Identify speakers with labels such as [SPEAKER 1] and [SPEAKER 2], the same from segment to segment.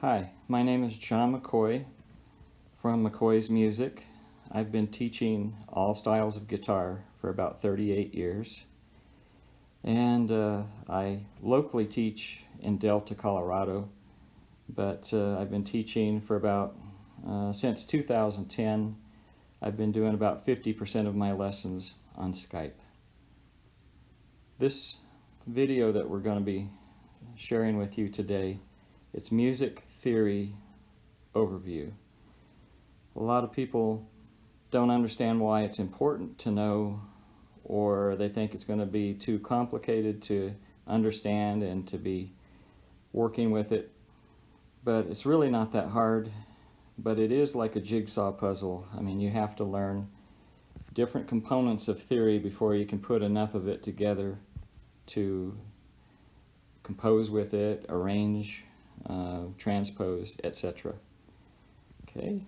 [SPEAKER 1] Hi, my name is John McCoy from McCoy's Music. I've been teaching all styles of guitar for about 38 years. And I locally teach in Delta, Colorado, but I've been teaching for since 2010. I've been doing about 50% of my lessons on Skype. This video that we're going to be sharing with you today, it's music theory overview. A lot of people don't understand why it's important to know, or they think it's going to be too complicated to understand and to be working with it. But it's really not that hard, but it is like a jigsaw puzzle. I mean, you have to learn different components of theory before you can put enough of it together to compose with it, arrange, transpose, etc. Okay.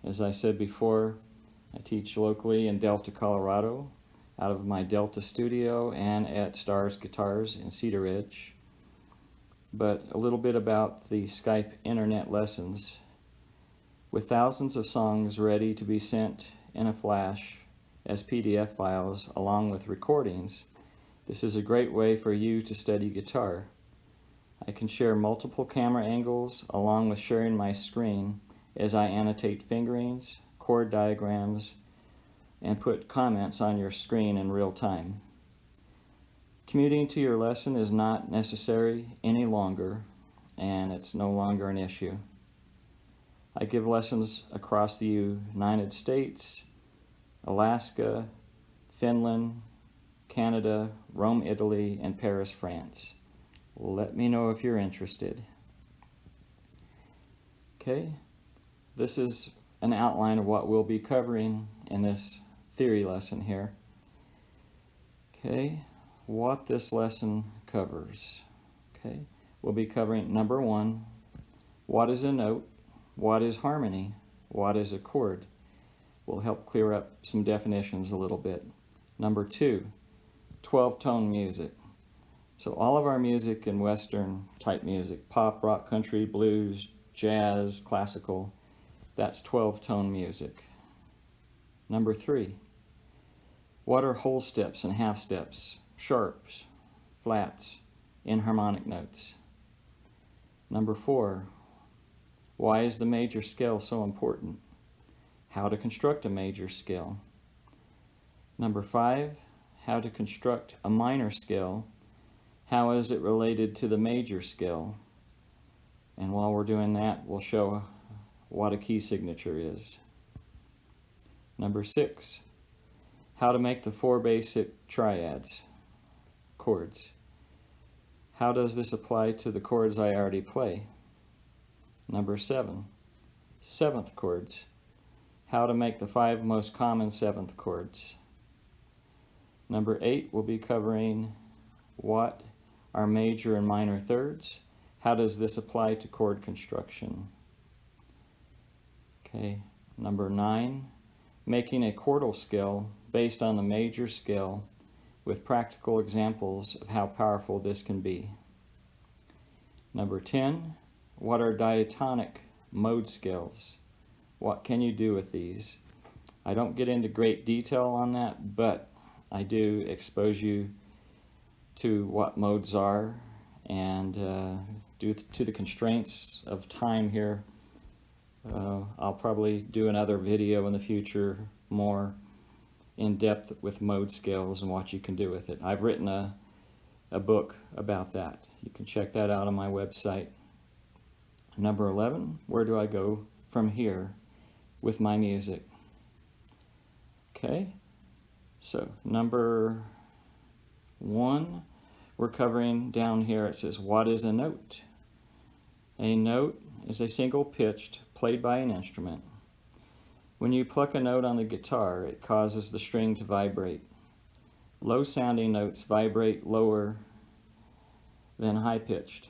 [SPEAKER 1] As I said before, I teach locally in Delta, Colorado, out of my Delta studio and at Stars Guitars in Cedar Ridge. But a little bit about the Skype internet lessons. With thousands of songs ready to be sent in a flash as PDF files along with recordings, this is a great way for you to study guitar. I can share multiple camera angles along with sharing my screen as I annotate fingerings, chord diagrams, and put comments on your screen in real time. Commuting to your lesson is not necessary any longer, and it's no longer an issue. I give lessons across the United States, Alaska, Finland, Canada, Rome, Italy, and Paris, France. Let me know if you're interested. Okay, this is an outline of what we'll be covering in this theory lesson here. Okay, what this lesson covers. Okay, we'll be covering number 1, what is a note, what is harmony, what is a chord. We'll help clear up some definitions a little bit. Number 2, 12-tone music. So all of our music in Western type music, pop, rock, country, blues, jazz, classical, that's 12-tone music. Number 3, what are whole steps and half steps, sharps, flats, inharmonic notes? Number 4, why is the major scale so important? How to construct a major scale. Number 5, how to construct a minor scale. How is it related to the major scale? And while we're doing that, we'll show what a key signature is. Number 6, how to make the 4 basic triads, chords. How does this apply to the chords I already play? Number 7, 7th chords. How to make the 5 most common 7th chords. Number 8, we'll be covering what are major and minor thirds. How does this apply to chord construction? Okay, number 9, making a chordal scale based on the major scale with practical examples of how powerful this can be. Number 10, what are diatonic mode scales? What can you do with these? I don't get into great detail on that, but I do expose you to what modes are, and due to the constraints of time here, I'll probably do another video in the future more in depth with mode scales and what you can do with it. I've written a book about that. You can check that out on my website. Number 11, where do I go from here with my music? Okay, so number 1, we're covering down here, it says, what is a note? A note is a single pitched played by an instrument. When you pluck a note on the guitar, it causes the string to vibrate. Low sounding notes vibrate lower than high pitched.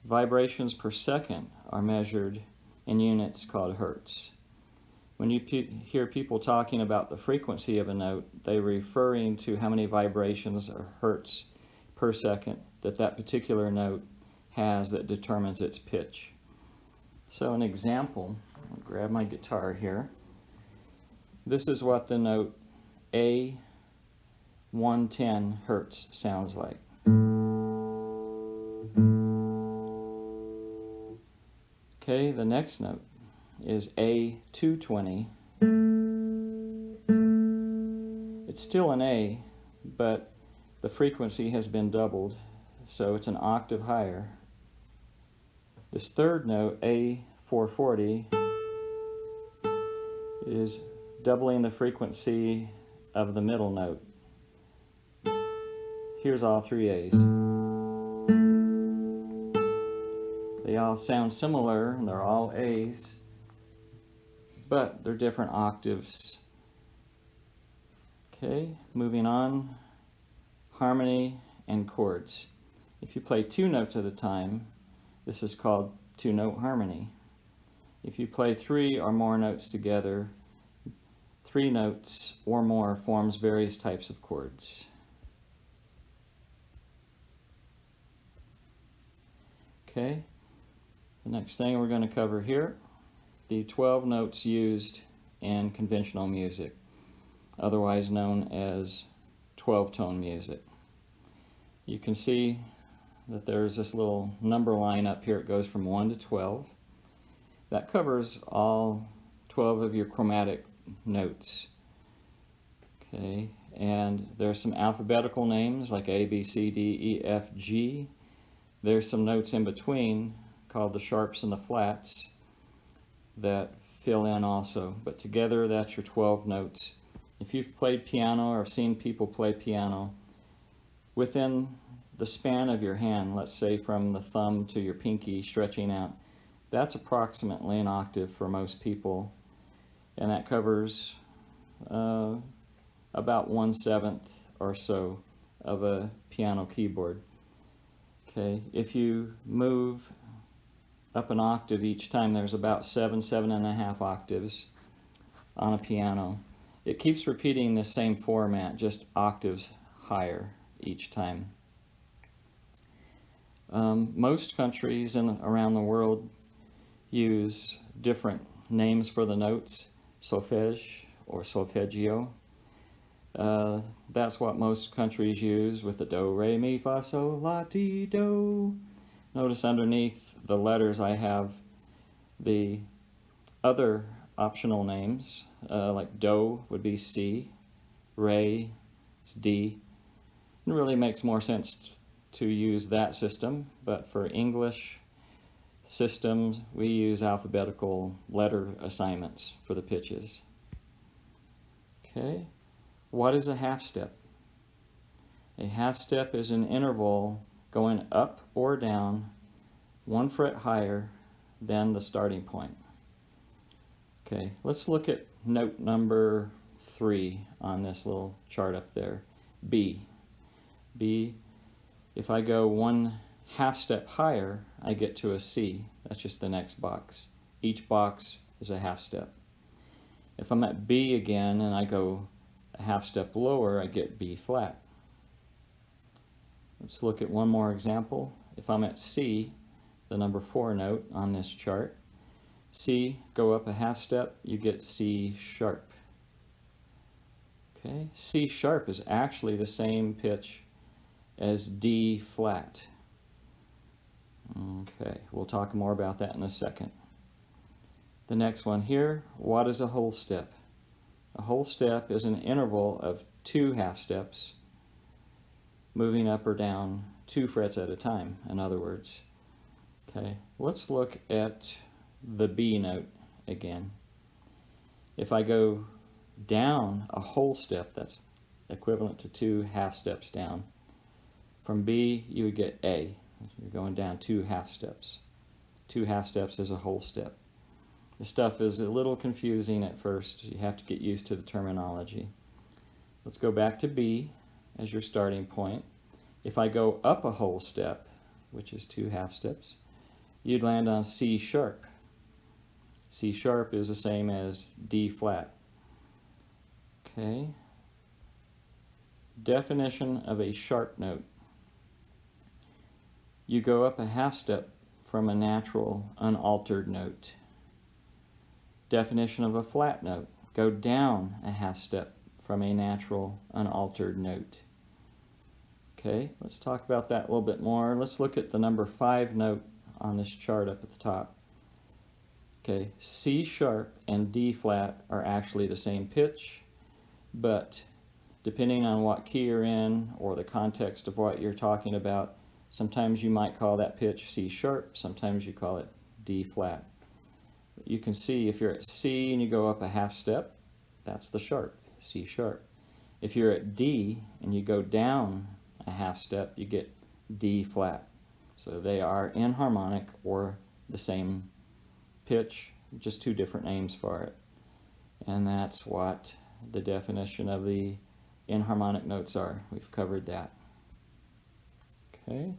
[SPEAKER 1] Vibrations per second are measured in units called hertz. When you hear people talking about the frequency of a note, they're referring to how many vibrations or hertz per second that particular note has that determines its pitch. So an example, I'll grab my guitar here. This is what the note A 110 hertz sounds like. Okay, the next note is A 220. It's still an A, but the frequency has been doubled, so it's an octave higher. This third note, A 440, is doubling the frequency of the middle note. Here's all three A's. They all sound similar, and they're all A's, but they're different octaves. Okay, moving on, harmony and chords. If you play two notes at a time, this is called two-note harmony. If you play three or more notes together, three notes or more forms various types of chords. Okay, the next thing we're going to cover here, the 12 notes used in conventional music, otherwise known as 12-tone music. You can see that there's this little number line up here. It goes from 1 to 12. That covers all 12 of your chromatic notes. Okay, and there's some alphabetical names like A, B, C, D, E, F, G. There's some notes in between called the sharps and the flats that fill in also, but together that's your 12 notes. If you've played piano or seen people play piano, within the span of your hand, let's say from the thumb to your pinky stretching out, that's approximately an octave for most people, and that covers about 1/7 or so of a piano keyboard. Okay, if you move up an octave each time, there's about 7.5 octaves on a piano. It keeps repeating the same format, just octaves higher each time. Most countries around the world use different names for the notes, solfege or solfeggio. That's what most countries use with the do, re, mi, fa, sol, la, ti, do. Notice underneath the letters I have the other optional names, like do would be C, re is D. It really makes more sense to use that system, but for English systems we use alphabetical letter assignments for the pitches. Okay, what is a half step? A half step is an interval going up or down 1 fret higher than the starting point. Okay, let's look at note number 3 on this little chart up there, B. B, if I go 1 half step higher, I get to a C. That's just the next box. Each box is a half step. If I'm at B again and I go a half step lower, I get B flat. Let's look at one more example. If I'm at C, the number 4 note on this chart, C, go up a half step, you get C sharp. Okay, C sharp is actually the same pitch as D flat. Okay, we'll talk more about that in a second. The next one here, what is a whole step? A whole step is an interval of 2 half steps, moving up or down 2 frets at a time, in other words. Okay, let's look at the B note again. If I go down a whole step, that's equivalent to 2 half steps down. From B, you would get A. You're going down 2 half steps. 2 half steps is a whole step. The stuff is a little confusing at first. You have to get used to the terminology. Let's go back to B as your starting point. If I go up a whole step, which is 2 half steps, you'd land on C sharp. C sharp is the same as D flat. Okay. Definition of a sharp note. you go up a half step from a natural, unaltered note. Definition of a flat note: go down a half step from a natural, unaltered note. Okay, let's talk about that a little bit more. Let's look at the number 5 note on this chart up at the top. Okay, C sharp and D flat are actually the same pitch, but depending on what key you're in or the context of what you're talking about, sometimes you might call that pitch C sharp, sometimes you call it D flat. You can see if you're at C and you go up a half step, that's the sharp, C sharp. If you're at D and you go down a half step, you get D flat. So they are inharmonic or the same pitch, just 2 different names for it. And that's what the definition of the inharmonic notes are. We've covered that. Okay.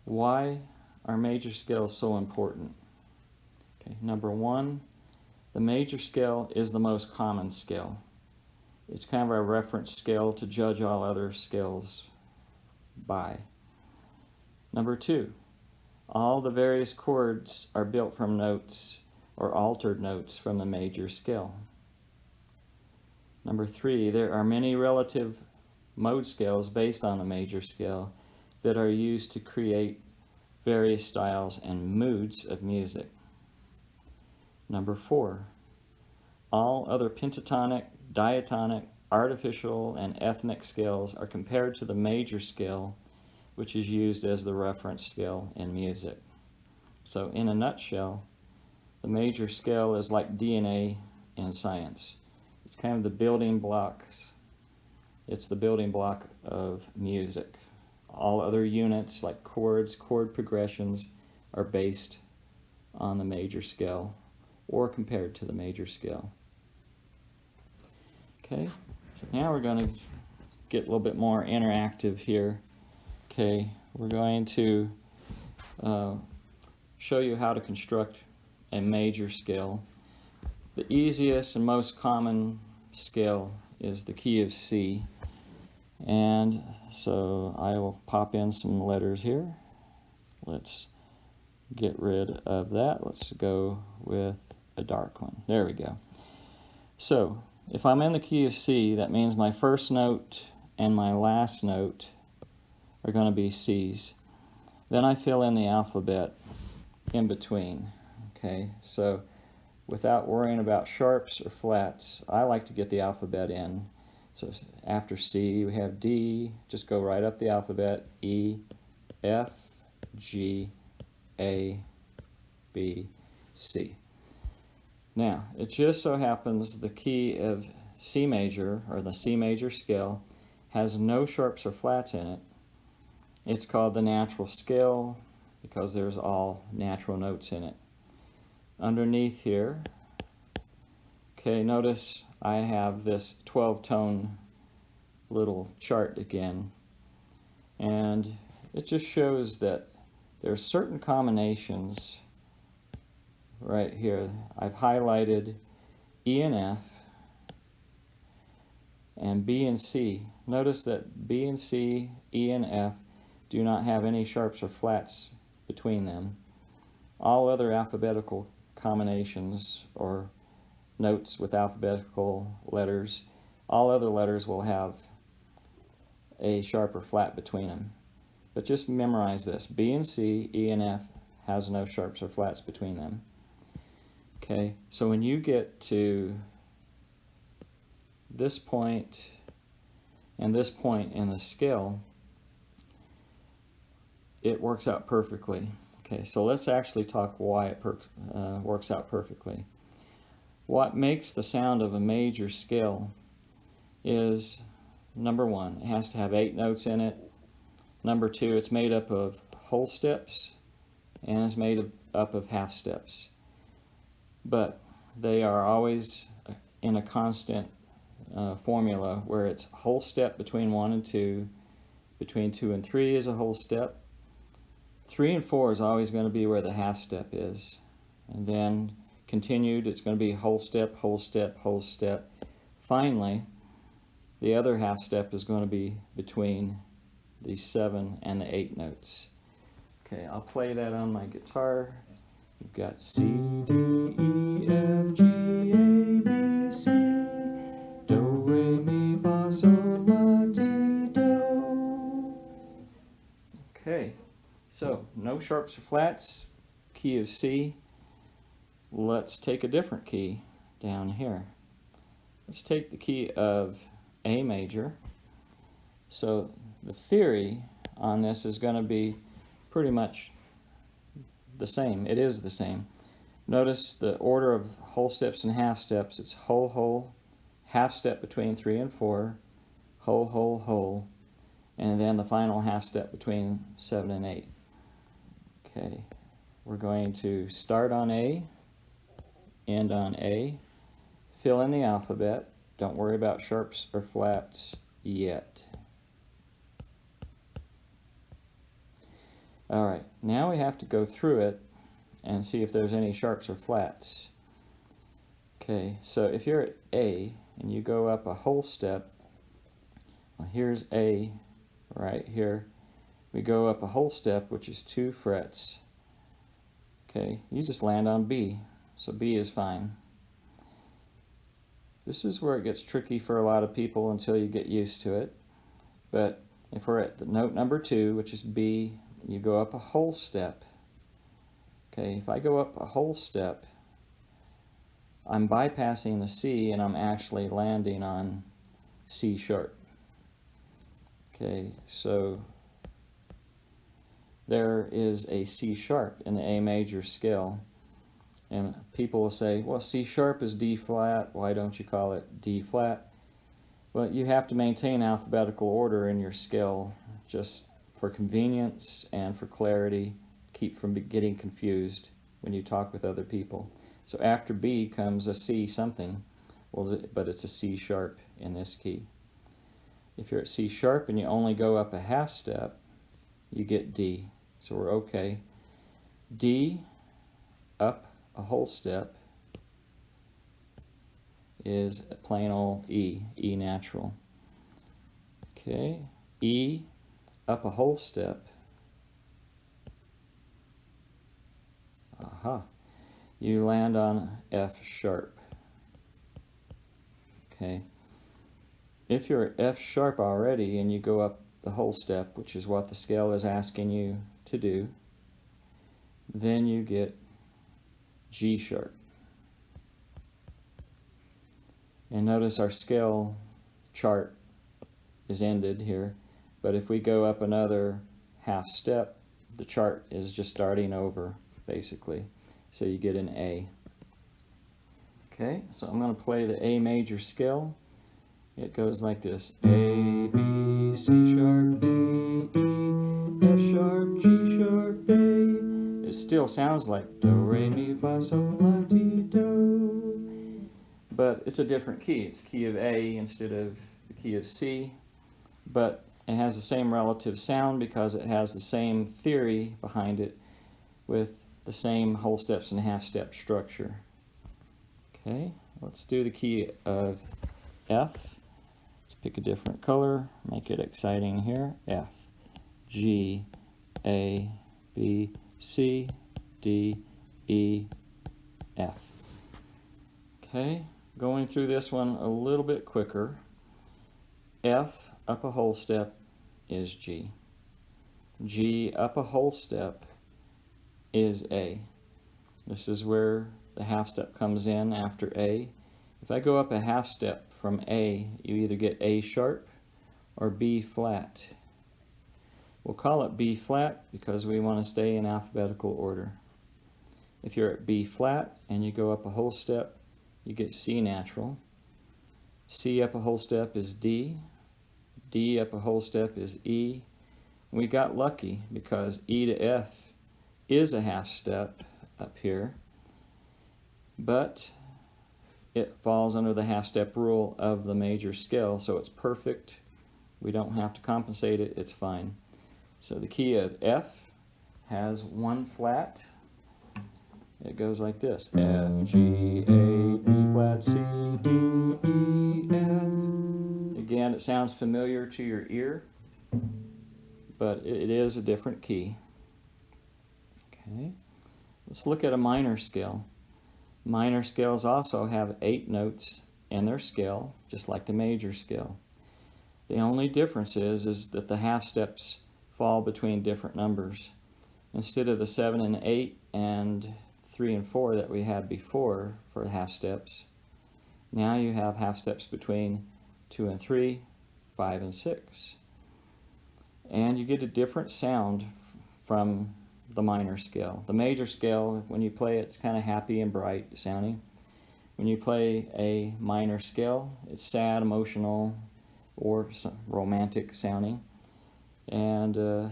[SPEAKER 1] Why are major scales so important? Okay, number 1, the major scale is the most common scale. It's kind of a reference scale to judge all other scales by. Number 2, all the various chords are built from notes or altered notes from the major scale. Number 3, there are many relative mode scales based on the major scale that are used to create various styles and moods of music. Number 4, all other pentatonic, diatonic, artificial, and ethnic scales are compared to the major scale, which is used as the reference scale in music. So in a nutshell, the major scale is like DNA in science. It's kind of the building blocks. It's the building block of music. All other units like chords, chord progressions are based on the major scale or compared to the major scale. Okay, so now we're going to get a little bit more interactive here. Okay, we're going to show you how to construct a major scale. The easiest and most common scale is the key of C. And so I will pop in some letters here. Let's get rid of that. Let's go with a dark one. There we go. So if I'm in the key of C, that means my first note and my last note are going to be C's. Then I fill in the alphabet in between. Okay, so without worrying about sharps or flats, I like to get the alphabet in. So after C, we have D, just go right up the alphabet, E, F, G, A, B, C. Now, it just so happens the key of C major, or the C major scale, has no sharps or flats in it. It's called the natural scale because there's all natural notes in it. Underneath here, okay, notice I have this 12-tone little chart again, and it just shows that there's certain combinations right here. I've highlighted E and F and B and C. Notice that B and C, E and F do not have any sharps or flats between them. All other alphabetical combinations or notes with alphabetical letters, all other letters will have a sharp or flat between them. But just memorize this. B and C, E and F has no sharps or flats between them. Okay, so when you get to this point and this point in the scale, it works out perfectly. Okay, so let's actually talk why it works out perfectly. What makes the sound of a major scale is, number 1, it has to have 8 notes in it. Number 2, it's made up of whole steps and it's made up of half steps. But they are always in a constant formula where it's whole step between 1 and 2, between 2 and 3 is a whole step. 3 and 4 is always going to be where the half step is. And then continued, it's going to be whole step, whole step, whole step. Finally, the other half step is going to be between the 7 and the 8 notes. Okay, I'll play that on my guitar. You've got C, D, E, F, G, A, B, C, Do, Re, Mi, Fa, Sol, La, Ti, Do. Okay, so no sharps or flats, key of C. Let's take a different key down here. Let's take the key of A major. So the theory on this is going to be pretty much the same. It is the same. Notice the order of whole steps and half steps. It's whole, whole, half step between 3 and 4, whole, whole, whole, and then the final half step between 7 and 8. Okay, we're going to start on A, end on A, fill in the alphabet. Don't worry about sharps or flats yet. All right, now we have to go through it and see if there's any sharps or flats. Okay, so if you're at A and you go up a whole step, well, here's A right here. We go up a whole step, which is 2 frets. Okay, you just land on B, so B is fine. This is where it gets tricky for a lot of people until you get used to it. But if we're at the note number 2, which is B, you go up a whole step. Okay, if I go up a whole step, I'm bypassing the C and I'm actually landing on C sharp. Okay, so there is a C sharp in the A major scale. And people will say, well, C sharp is D flat, why don't you call it D flat? Well, you have to maintain alphabetical order in your scale just for convenience and for clarity, keep from getting confused when you talk with other people. So after B comes a C something, well, but it's a C sharp in this key. If you're at C sharp and you only go up a half step, you get D. So we're okay. D up a whole step is a plain old E, E natural. Okay, E up a whole step. Aha, you land on F sharp. Okay, if you're at F sharp already and you go up the whole step, which is what the scale is asking you to do, then you get G sharp. And notice our scale chart is ended here, but if we go up another half step, the chart is just starting over, basically. So you get an A. Okay, so I'm going to play the A major scale. It goes like this: A, B, C sharp, D, E, F sharp, G sharp, A. It still sounds like Do, Re, Mi, Fa, Sol, La, Ti, Do. But it's a different key. It's key of A instead of the key of C. But it has the same relative sound because it has the same theory behind it with the same whole steps and half step structure. Okay, let's do the key of F. Let's pick a different color, make it exciting here. F, G, A, B, C, D, E, F. Okay, going through this one a little bit quicker. F up a whole step is G. G up a whole step is A. This is where the half step comes in after A. If I go up a half step from A, you either get A sharp or B flat. We'll call it B flat because we want to stay in alphabetical order. If you're at B flat and you go up a whole step, you get C natural. C up a whole step is D. D up a whole step is E. We got lucky because E to F is a half step up here, but it falls under the half step rule of the major scale, so it's perfect. We don't have to compensate it, it's fine. So the key of F has one flat. It goes like this: F, G, A, B flat, C, D, E, F. Again, it sounds familiar to your ear, but it is a different key. Okay. Let's look at a minor scale. Minor scales also have 8 notes in their scale, just like the major scale. The only difference is that the half steps fall between different numbers. Instead of the 7 and 8 and 3 and 4 that we had before for half steps, now you have half steps between 2 and 3, 5 and 6. And you get a different sound from the minor scale. The major scale, when you play it, it's kind of happy and bright sounding. When you play a minor scale, it's sad, emotional, or romantic sounding. And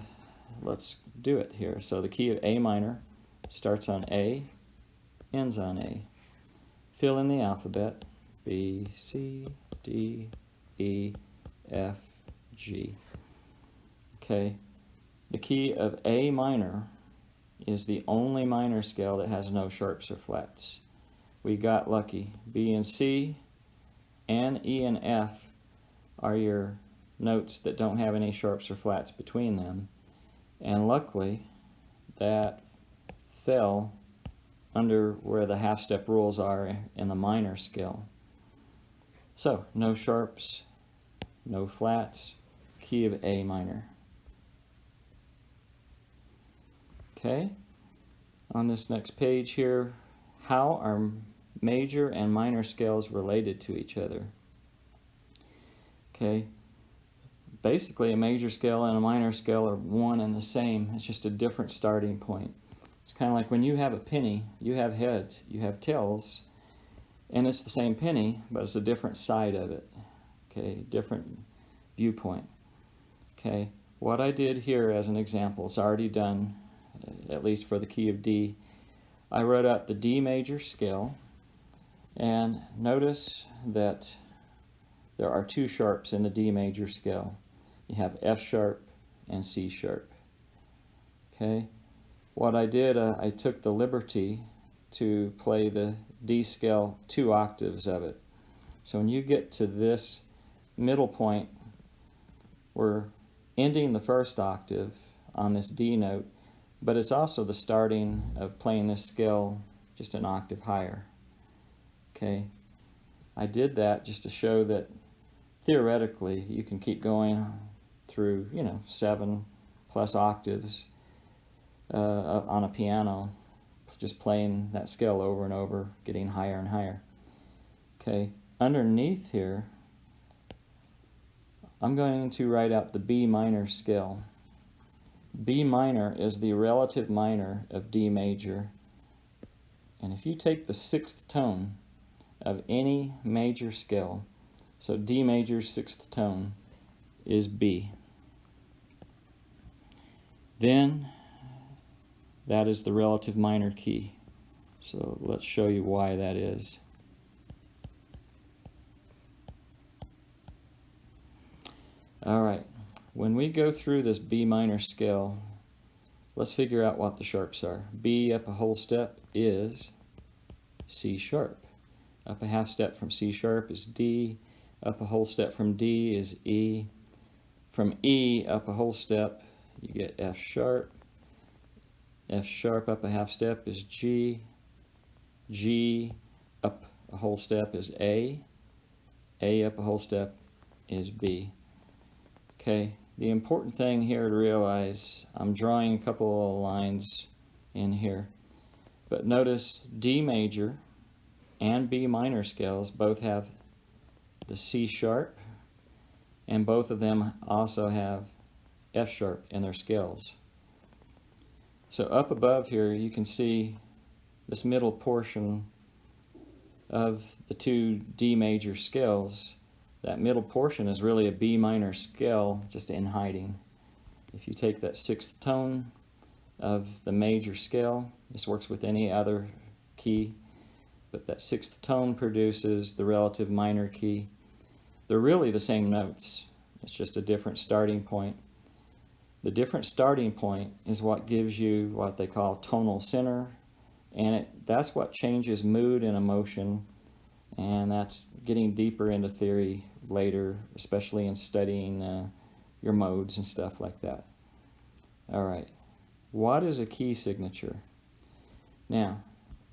[SPEAKER 1] let's do it here. So the key of A minor starts on A, ends on A. Fill in the alphabet: B, C, D, E, F, G. Okay, the key of A minor is the only minor scale that has no sharps or flats. We got lucky. B and C and E and F are your notes that don't have any sharps or flats between them. And luckily, that fell under where the half-step rules are in the minor scale. So, no sharps, no flats, key of A minor. Okay, on this next page here, how are major and minor scales related to each other? Okay, basically a major scale and a minor scale are one and the same. It's just a different starting point. It's kind of like when you have a penny, you have heads, you have tails, and it's the same penny, but it's a different side of it. Okay, different viewpoint. Okay, what I did here as an example, it's already done, at least for the key of D. I wrote out the D major scale, and notice that there are 2 sharps in the D major scale. You have F sharp and C sharp. Okay, what I did, I took the liberty to play the D scale 2 octaves of it. So when you get to this middle point, we're ending the first octave on this D note, but it's also the starting of playing this scale just an octave higher. Okay, I did that just to show that theoretically you can keep going through, 7+ octaves on a piano, just playing that scale over and over, getting higher and higher. Okay, underneath here, I'm going to write out the B minor scale. B minor is the relative minor of D major. And if you take the 6th tone of any major scale, so D major's 6th tone is B, then that is the relative minor key. So let's show you why that is. All right, when we go through this B minor scale, let's figure out what the sharps are. B up a whole step is C sharp. Up a half step from C sharp is D. Up a whole step from D is E. From E up a whole step, you get F sharp. F sharp up a half step is G. G up a whole step is A. A up a whole step is B. Okay, the important thing here to realize, I'm drawing a couple of lines in here, but notice D major and B minor scales both have the C sharp, and both of them also have F sharp in their scales. So up above here you can see this middle portion of the 2 D major scales. That middle portion is really a B minor scale, just in hiding. If you take that 6th tone of the major scale, this works with any other key, but that 6th tone produces the relative minor key. They're really the same notes, it's just a different starting point. The different starting point is what gives you what they call tonal center, and that's what changes mood and emotion, and that's getting deeper into theory later, especially in studying your modes and stuff like that. All right, What is a key signature? Now,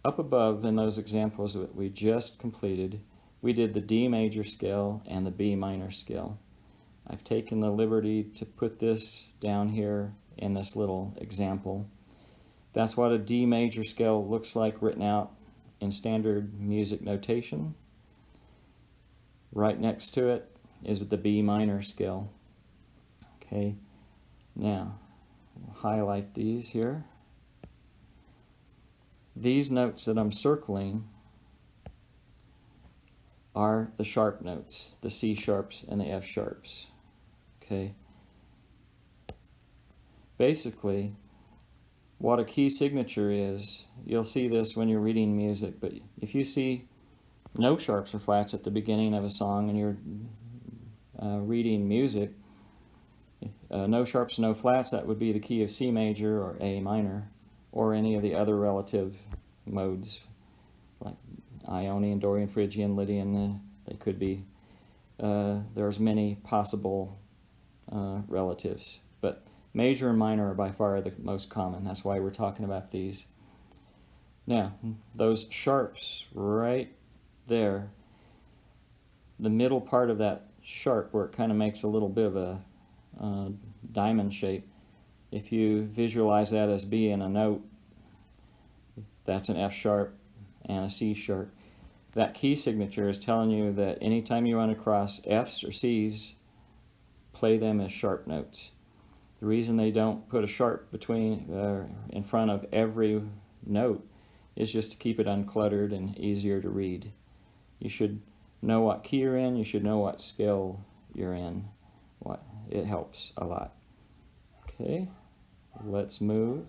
[SPEAKER 1] up above in those examples that we just completed, we did the D major scale and the B minor scale. I've taken the liberty to put this down here in this little example. That's what a D major scale looks like written out in standard music notation. Right next to it is the B minor scale. Okay, now we'll highlight these here. These notes that I'm circling are the sharp notes, the C sharps and the F sharps. Okay. Basically, what a key signature is, you'll see this when you're reading music, but if you see no sharps or flats at the beginning of a song and you're reading music, no sharps, no flats, that would be the key of C major or A minor, or any of the other relative modes, like Ionian, Dorian, Phrygian, Lydian. They could be, there's many possible relatives, but major and minor are by far the most common. That's why we're talking about these. Now, those sharps right there, the middle part of that sharp where it kind of makes a little bit of a diamond shape, if you visualize that as being a note, that's an F sharp and a C sharp. That key signature is telling you that anytime you run across Fs or Cs, play them as sharp notes. The reason they don't put a sharp between in front of every note is just to keep it uncluttered and easier to read. You should know what key you're in, you should know what scale you're in. It helps a lot. Okay, let's move.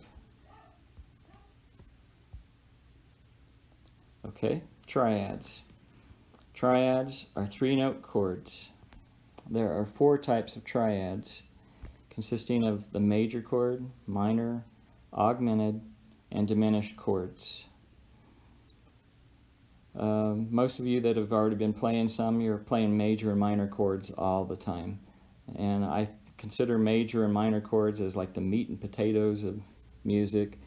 [SPEAKER 1] Okay, triads. Triads are 3-note chords. There are 4 types of triads, consisting of the major chord, minor, augmented, and diminished chords. Most of you that have already been playing some, you're playing major and minor chords all the time. And I consider major and minor chords as like the meat and potatoes of music.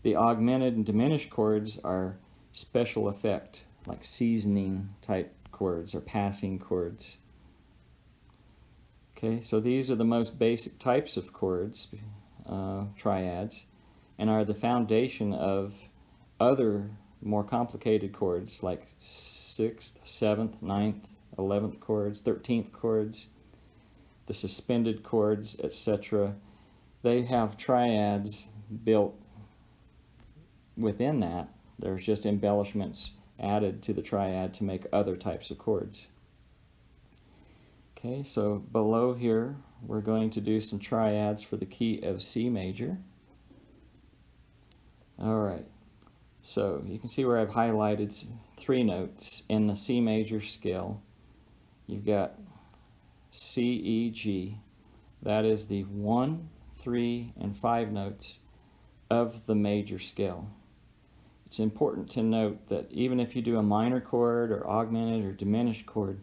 [SPEAKER 1] The augmented and diminished chords are special effect, like seasoning type chords or passing chords. Okay, so these are the most basic types of chords, triads, and are the foundation of other more complicated chords like 6th, 7th, 9th, 11th chords, 13th chords, the suspended chords, etc. They have triads built within that. There's just embellishments added to the triad to make other types of chords. Okay, so below here we're going to do some triads for the key of C major. Alright, so you can see where I've highlighted 3 notes in the C major scale. You've got C, E, G. That is the 1, 3, and 5 notes of the major scale. It's important to note that even if you do a minor chord or augmented or diminished chord,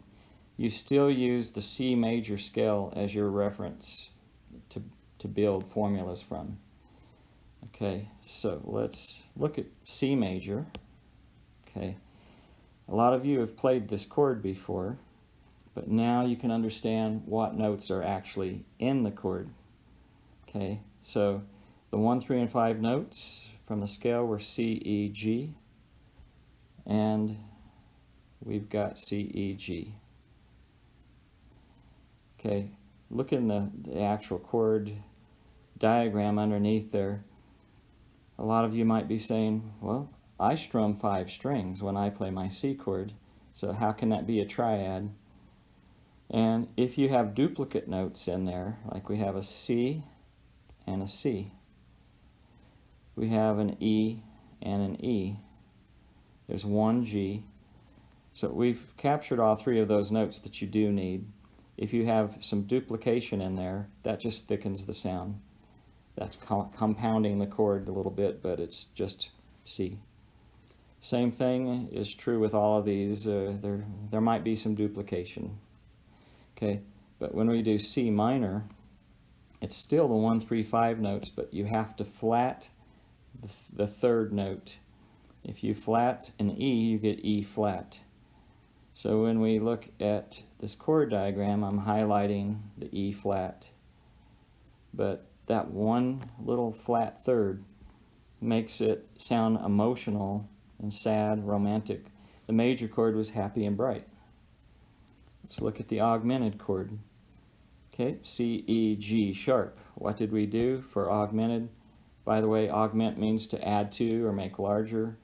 [SPEAKER 1] you still use the C major scale as your reference to build formulas from. Okay, so let's look at C major. Okay, a lot of you have played this chord before, but now you can understand what notes are actually in the chord. Okay, so the 1, 3, and 5 notes from the scale were C, E, G, and we've got C, E, G. Okay, look in the actual chord diagram underneath there. A lot of you might be saying, well, I strum 5 strings when I play my C chord, so how can that be a triad? And if you have duplicate notes in there, like we have a C and a C, we have an E and an E, there's 1 G, so we've captured all 3 of those notes that you do need. If you have some duplication in there, that just thickens the sound. That's compounding the chord a little bit, but it's just C. Same thing is true with all of these. There might be some duplication. Okay, but when we do C minor, it's still the 1, 3, 5 notes, but you have to flat the third note. If you flat an E, you get E flat. So when we look at this chord diagram, I'm highlighting the E flat. But that one little flat third makes it sound emotional and sad, romantic. The major chord was happy and bright. Let's look at the augmented chord. Okay, C, E, G sharp. What did we do for augmented? By the way, augment means to add to or make larger.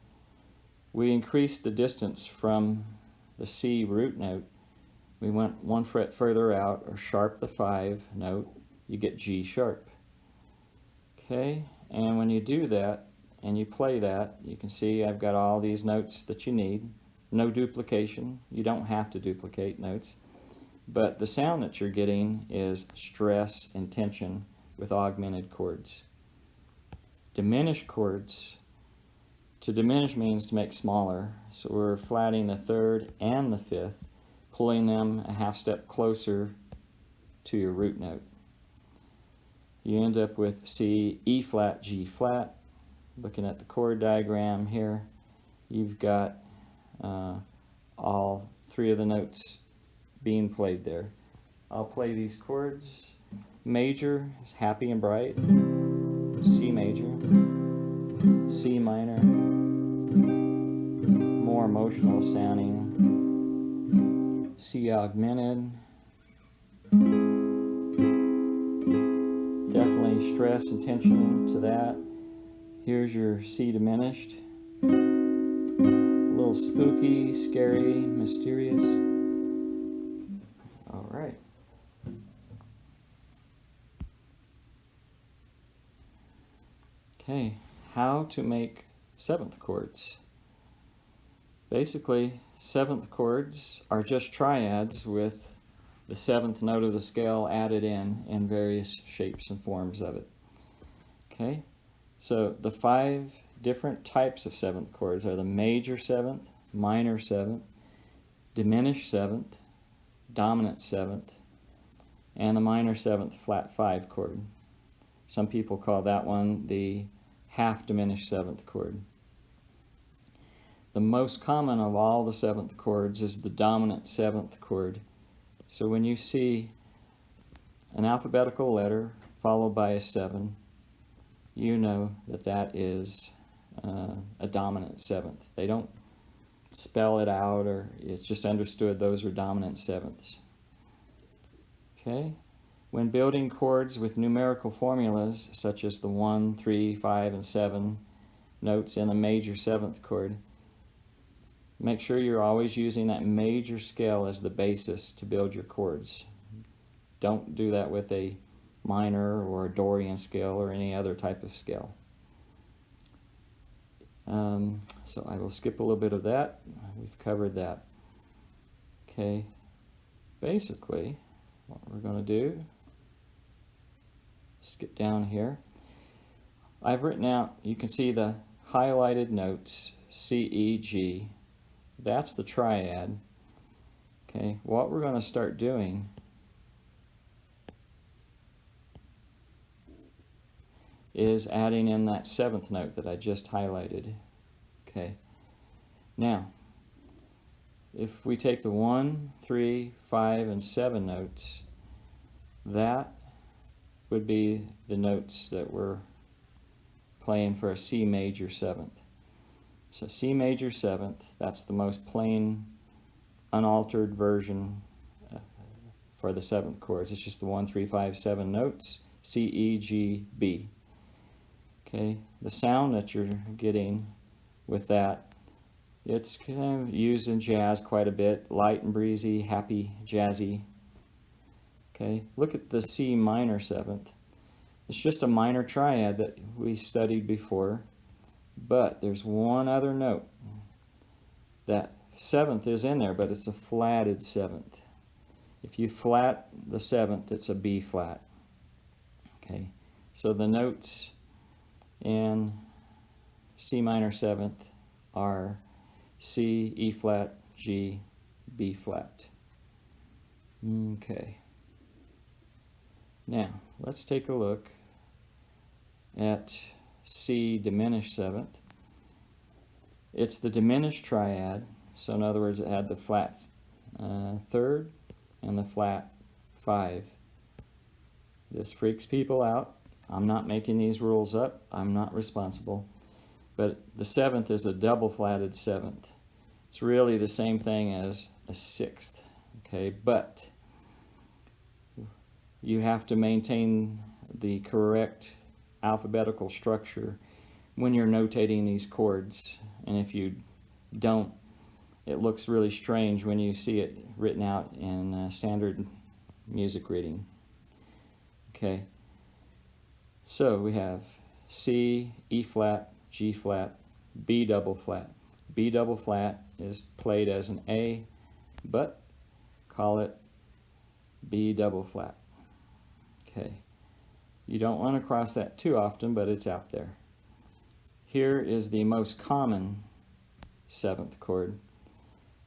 [SPEAKER 1] We increased the distance from the C root note. We went 1 fret further out, or sharp the 5 note, you get G sharp. Okay, and when you do that and you play that, you can see I've got all these notes that you need. No duplication. You don't have to duplicate notes. But the sound that you're getting is stress and tension with augmented chords. Diminished chords, to diminish means to make smaller. So we're flatting the 3rd and the 5th, pulling them a half step closer to your root note. You end up with C, E flat, G flat. Looking at the chord diagram here, you've got all 3 of the notes being played there. I'll play these chords. Major is happy and bright. C major. C minor, more emotional sounding. C augmented. Definitely stress and tension to that. Here's your C diminished. A little spooky, scary, mysterious. All right. Okay, how to make 7th chords. Basically, 7th chords are just triads with the 7th note of the scale added in various shapes and forms of it. Okay, so the 5 different types of 7th chords are the major 7th, minor 7th, diminished 7th, dominant 7th, and the minor 7th flat 5 chord. Some people call that one the half diminished 7th chord. The most common of all the 7th chords is the dominant 7th chord. So when you see an alphabetical letter followed by a 7, you know that that is a dominant 7th. They don't spell it out, or it's just understood those are dominant 7ths. Okay? When building chords with numerical formulas, such as the 1, 3, 5, and 7 notes in a major 7th chord, make sure you're always using that major scale as the basis to build your chords. Don't do that with a minor or a Dorian scale or any other type of scale. So I will skip a little bit of that. We've covered that. Okay, basically what we're going to do, skip down here. I've written out, you can see the highlighted notes, C, E, G. That's the triad. Okay, what we're going to start doing is adding in that 7th note that I just highlighted. Okay, now if we take the 1, 3, 5, and 7 notes, that would be the notes that we're playing for a C major 7th. So C major 7th, that's the most plain, unaltered version for the 7th chords. It's just the 1, 3, 5, 7 notes, C, E, G, B. Okay, the sound that you're getting with that, it's kind of used in jazz quite a bit, light and breezy, happy, jazzy. Okay, look at the C minor 7th. It's just a minor triad that we studied before, but there's one other note. That 7th is in there, but it's a flatted 7th. If you flat the 7th, it's a B flat. Okay, so the notes in C minor 7th are C, E flat, G, B flat. Okay. Now, let's take a look at C diminished seventh. It's the diminished triad, so in other words, it had the flat third and the flat five. This freaks people out. I'm not making these rules up. I'm not responsible. But the seventh is a double flatted seventh. It's really the same thing as a sixth, okay? But you have to maintain the correct alphabetical structure when you're notating these chords. And if you don't, it looks really strange when you see it written out in standard music reading. Okay, so we have C, E flat, G flat, B double flat. B double flat is played as an A, but call it B double flat. Okay, you don't run across that too often, but it's out there. Here is the most common seventh chord.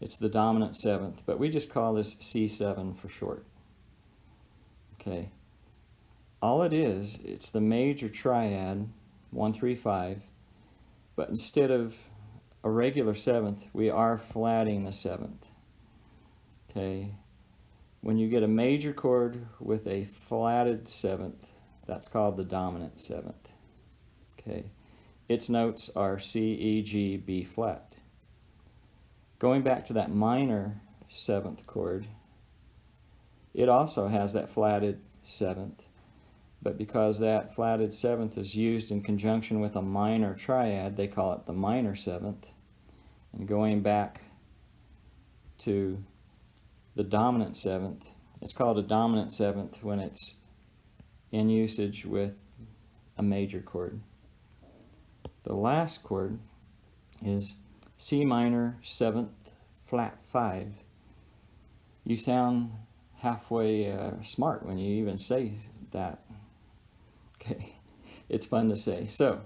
[SPEAKER 1] It's the dominant seventh, but we just call this C7 for short. Okay, all it is, it's the major triad, 1, 3, 5, but instead of a regular seventh, we are flatting the seventh. Okay, when you get a major chord with a flatted seventh, that's called the dominant seventh. Okay, its notes are C, E, G, B flat. Going back to that minor seventh chord, it also has that flatted seventh, but because that flatted seventh is used in conjunction with a minor triad, they call it the minor seventh. And going back to the dominant seventh, it's called a dominant seventh when it's in usage with a major chord. The last chord is C minor seventh flat 5. You sound halfway smart when you even say that. Okay, it's fun to say. So,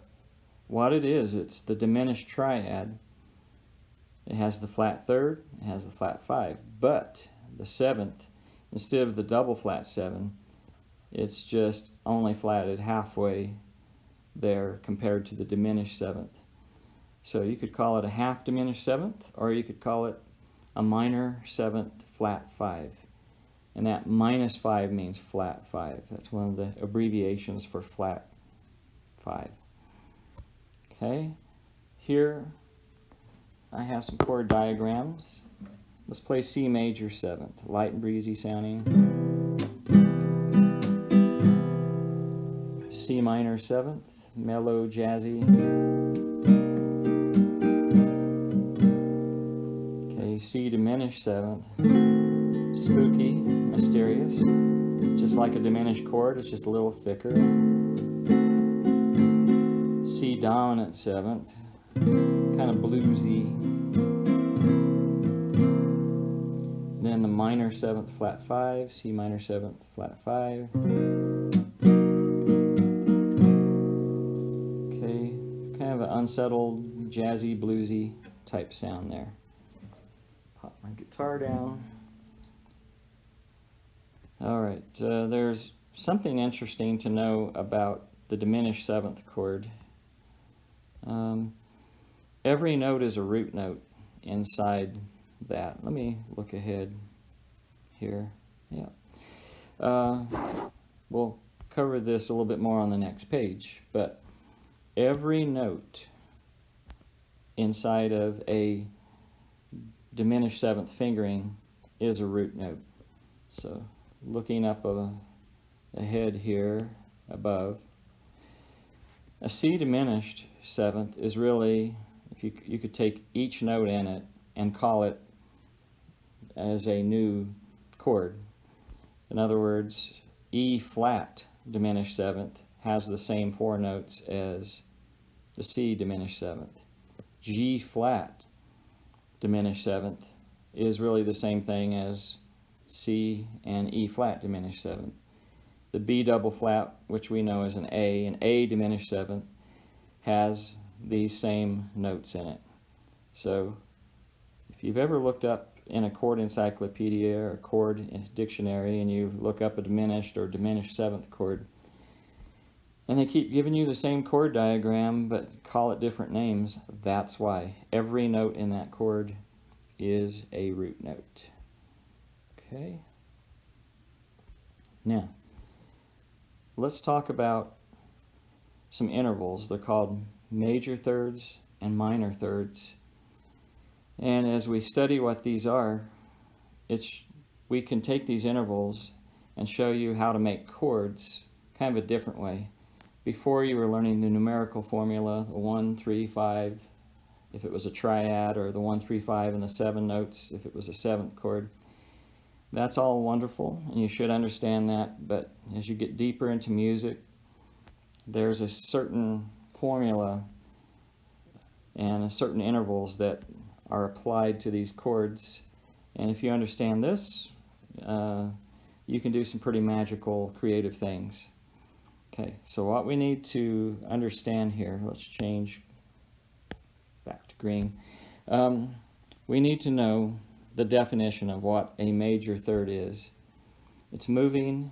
[SPEAKER 1] what it is, it's the diminished triad. It has the flat third, it has the flat 5, but the seventh, instead of the double flat 7, it's just only flatted halfway there compared to the diminished seventh. So you could call it a half diminished seventh, or you could call it a minor seventh flat 5. And that minus 5 means flat 5. That's one of the abbreviations for flat 5. Okay, here I have some chord diagrams. Let's play C major seventh, light and breezy sounding. C minor seventh, mellow, jazzy. C diminished seventh, spooky, mysterious, just like a diminished chord, it's just a little thicker. C dominant seventh, kind of bluesy. Then the minor seventh flat 5, C minor seventh flat 5. Okay, kind of an unsettled, jazzy, bluesy type sound there. Pop my guitar down. All right, there's something interesting to know about the diminished seventh chord. Every note is a root note inside that. Let me look ahead here. Yeah. We'll cover this a little bit more on the next page, but every note inside of a diminished seventh fingering is a root note. So looking up ahead here above, a C diminished seventh is really, if you could take each note in it and call it as a new chord. In other words, E flat diminished seventh has the same 4 notes as the C diminished seventh. G flat diminished seventh is really the same thing as C and E flat diminished seventh. The B double flat, which we know as an A diminished seventh, has these same notes in it. So if you've ever looked up in a chord encyclopedia or chord dictionary and you look up a diminished or diminished seventh chord, and they keep giving you the same chord diagram but call it different names, that's why. Every note in that chord is a root note. Okay? Now, let's talk about some intervals. They're called major thirds and minor thirds. And as we study what these are, we can take these intervals and show you how to make chords kind of a different way. Before, you were learning the numerical formula, the 1, 3, 5, if it was a triad, or the 1, 3, 5 and the 7 notes if it was a seventh chord. That's all wonderful, and you should understand that, but as you get deeper into music, there's a certain formula and a certain intervals that are applied to these chords, and if you understand this, you can do some pretty magical, creative things. Okay, so what we need to understand here, let's change back to green. We need to know the definition of what a major third is. It's moving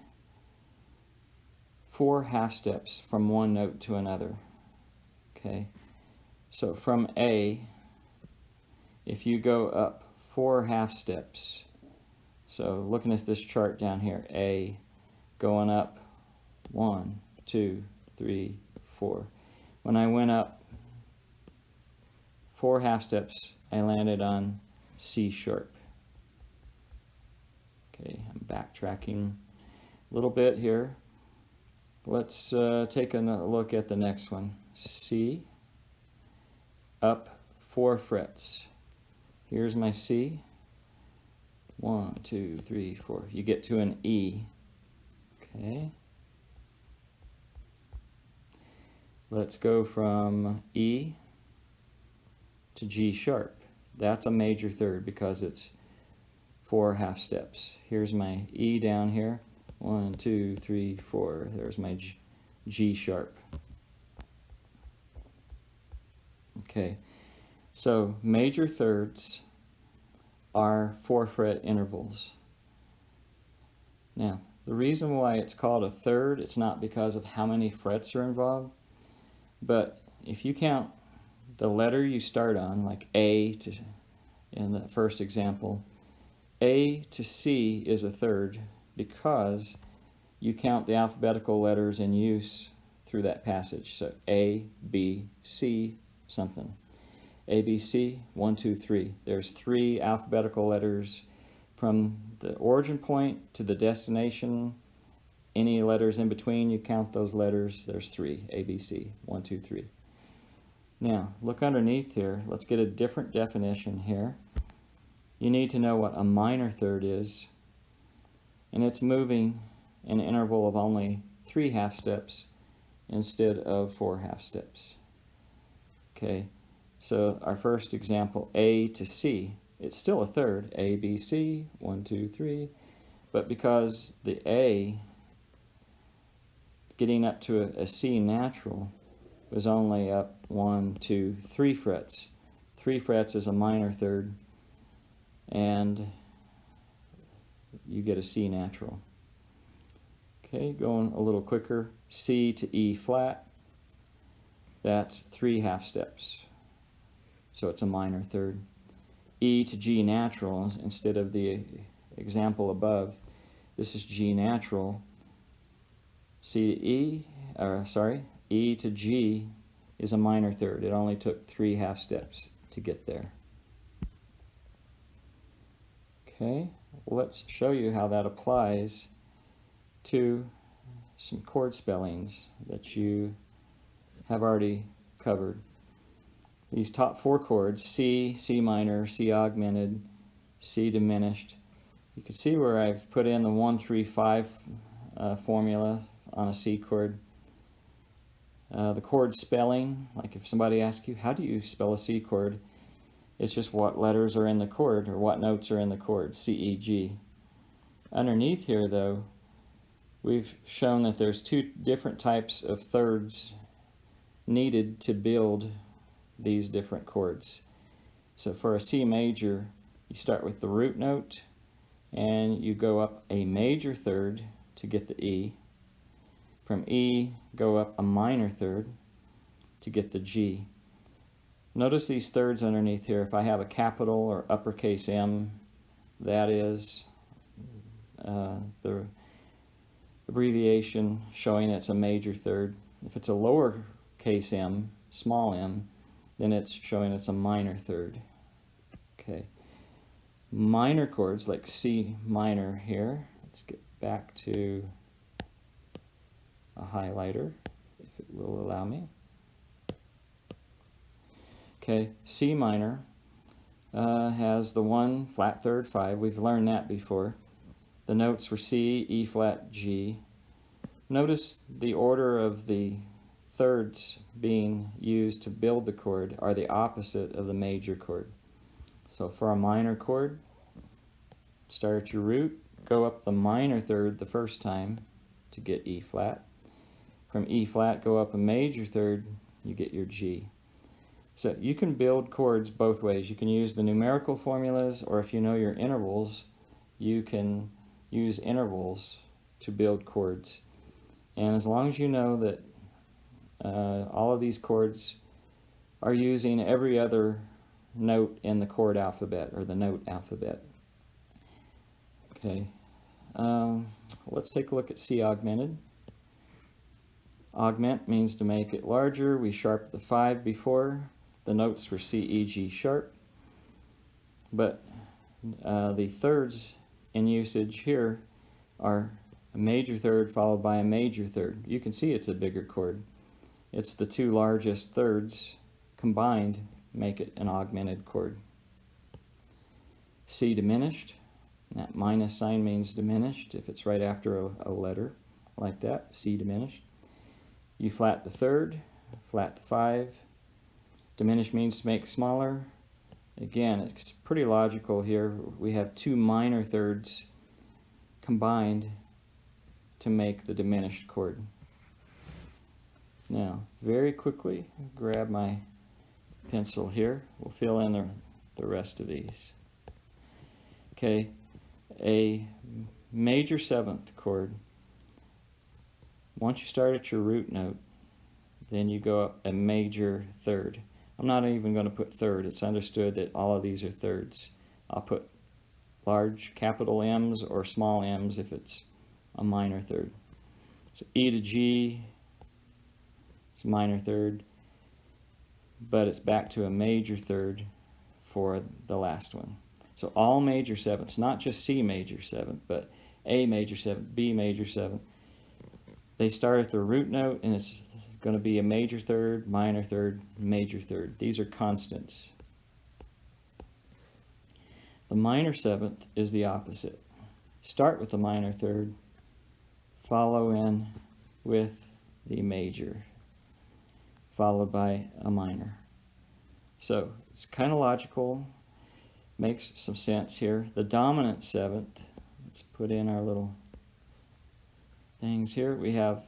[SPEAKER 1] 4 half steps from one note to another. Okay, so from A, if you go up 4 half steps, so looking at this chart down here, A, going up 1, 2, 3, 4. When I went up 4 half steps, I landed on C sharp. Okay, I'm backtracking a little bit here. Let's take a look at the next one. C, up 4 frets. Here's my C. 1, 2, 3, 4. You get to an E. Okay. Let's go from E to G sharp. That's a major third because it's 4 half steps. Here's my E down here. 1, 2, 3, 4. There's my G sharp. Okay, so major thirds are 4 fret intervals. Now, the reason why it's called a third, it's not because of how many frets are involved, but if you count the letter you start on, like A to, in the first example, A to C is a third because you count the alphabetical letters in use through that passage. So A, B, C, something. A, B, C, 1, 2, 3. There's 3 alphabetical letters from the origin point to the destination. Any letters in between, you count those letters. There's 3, A, B, C, 1, 2, 3. Now, look underneath here. Let's get a different definition here. You need to know what a minor third is, and it's moving an interval of only 3 half steps instead of 4 half steps. Okay, so our first example, A to C, it's still a third, A, B, C, 1, 2, 3, but because the A getting up to a C natural was only up 1, 2, 3 frets. 3 frets is a minor third, and you get a C natural. Okay, going a little quicker, C to E flat, that's 3 half steps, so it's a minor third. E to G natural, instead of the example above, this is G natural. C to E, E to G is a minor third. It only took 3 half steps to get there. Okay, well, let's show you how that applies to some chord spellings that you have already covered. These top 4 chords, C, C minor, C augmented, C diminished. You can see where I've put in the 1, 3, 5 formula on a C chord. The chord spelling, like if somebody asks you, how do you spell a C chord? It's just what letters are in the chord or what notes are in the chord, C, E, G. Underneath here, though, we've shown that there's 2 different types of thirds needed to build these different chords. So for a C major, You start with the root note and you go up a major third to get the E. From E, go up a minor third to get the G. Notice these thirds underneath here. If I have a capital or uppercase M, that is the abbreviation showing it's a major third. If it's a lowercase m, small m, then it's showing it's a minor third. Okay. Minor chords like C minor here. Let's get back to a highlighter, if it will allow me. Okay, C minor has the 1 flat third 5. We've learned that before. The notes were C, E flat, G. Notice the order of the thirds being used to build the chord are the opposite of the major chord. So for a minor chord, start at your root, go up the minor third the first time to get E flat. From E flat, go up a major third, you get your G. So you can build chords both ways. You can use the numerical formulas, or if you know your intervals, you can use intervals to build chords. And as long as you know that all of these chords are using every other note in the chord alphabet, or the note alphabet. Okay, let's take a look at C augmented. Augment means to make it larger. We sharped the 5 before. The notes were C, E, G sharp. But the thirds in usage here are a major third followed by a major third. You can see it's a bigger chord. It's the two largest thirds combined make it an augmented chord. C diminished. That minus sign means diminished if it's right after a letter like that. C diminished. You flat the third, flat the 5. Diminish means to make smaller. Again, it's pretty logical here. We have two minor thirds combined to make the diminished chord. Now, very quickly, grab my pencil here. We'll fill in the rest of these. Okay, a major 7th chord. Once you start at your root note, then you go up a major third. I'm not even going to put third. It's understood that all of these are thirds. I'll put large capital M's or small m's if it's a minor third. So E to G is a minor third, but it's back to a major third for the last one. So all major 7ths, not just C major 7th, but A major 7th, B major 7th. They start at the root note, and it's going to be a major third, major third. These are constants. The minor 7th is the opposite. Start with the minor third, follow in with the major, followed by a minor. So it's kind of logical, makes some sense here. The dominant 7th, let's put in our little things here. We have,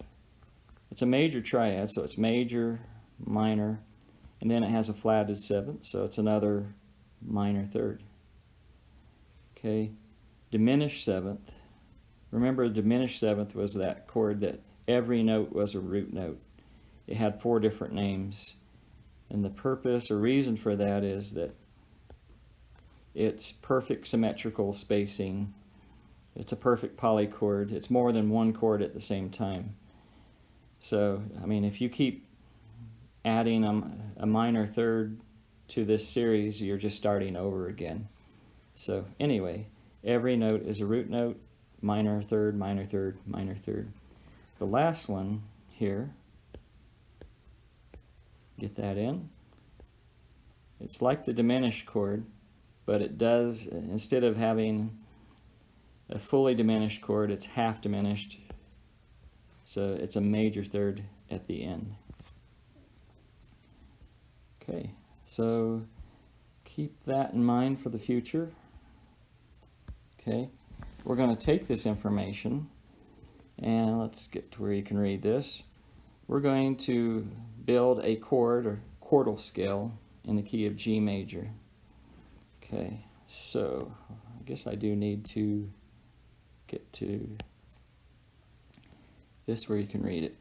[SPEAKER 1] it's a major triad, so it's major, minor, and then it has a flatted 7th, so it's another minor third. Okay, diminished 7th. Remember, the diminished 7th was that chord that every note was a root note. It had 4 different names, and the purpose or reason for that is that it's perfect symmetrical spacing. It's a perfect polychord. It's more than one chord at the same time. So, I mean, if you keep adding a minor third to this series, you're just starting over again. So anyway, every note is a root note, minor third, minor third, minor third. The last one here, get that in. It's like the diminished chord, but it does, instead of having a fully diminished chord, it's half diminished. So it's a major third at the end. Okay, so keep that in mind for the future. Okay, we're going to take this information and let's get to where you can read this. We're going to build a chord or chordal scale in the key of G major. Okay, So I guess I do need to get to this where you can read it.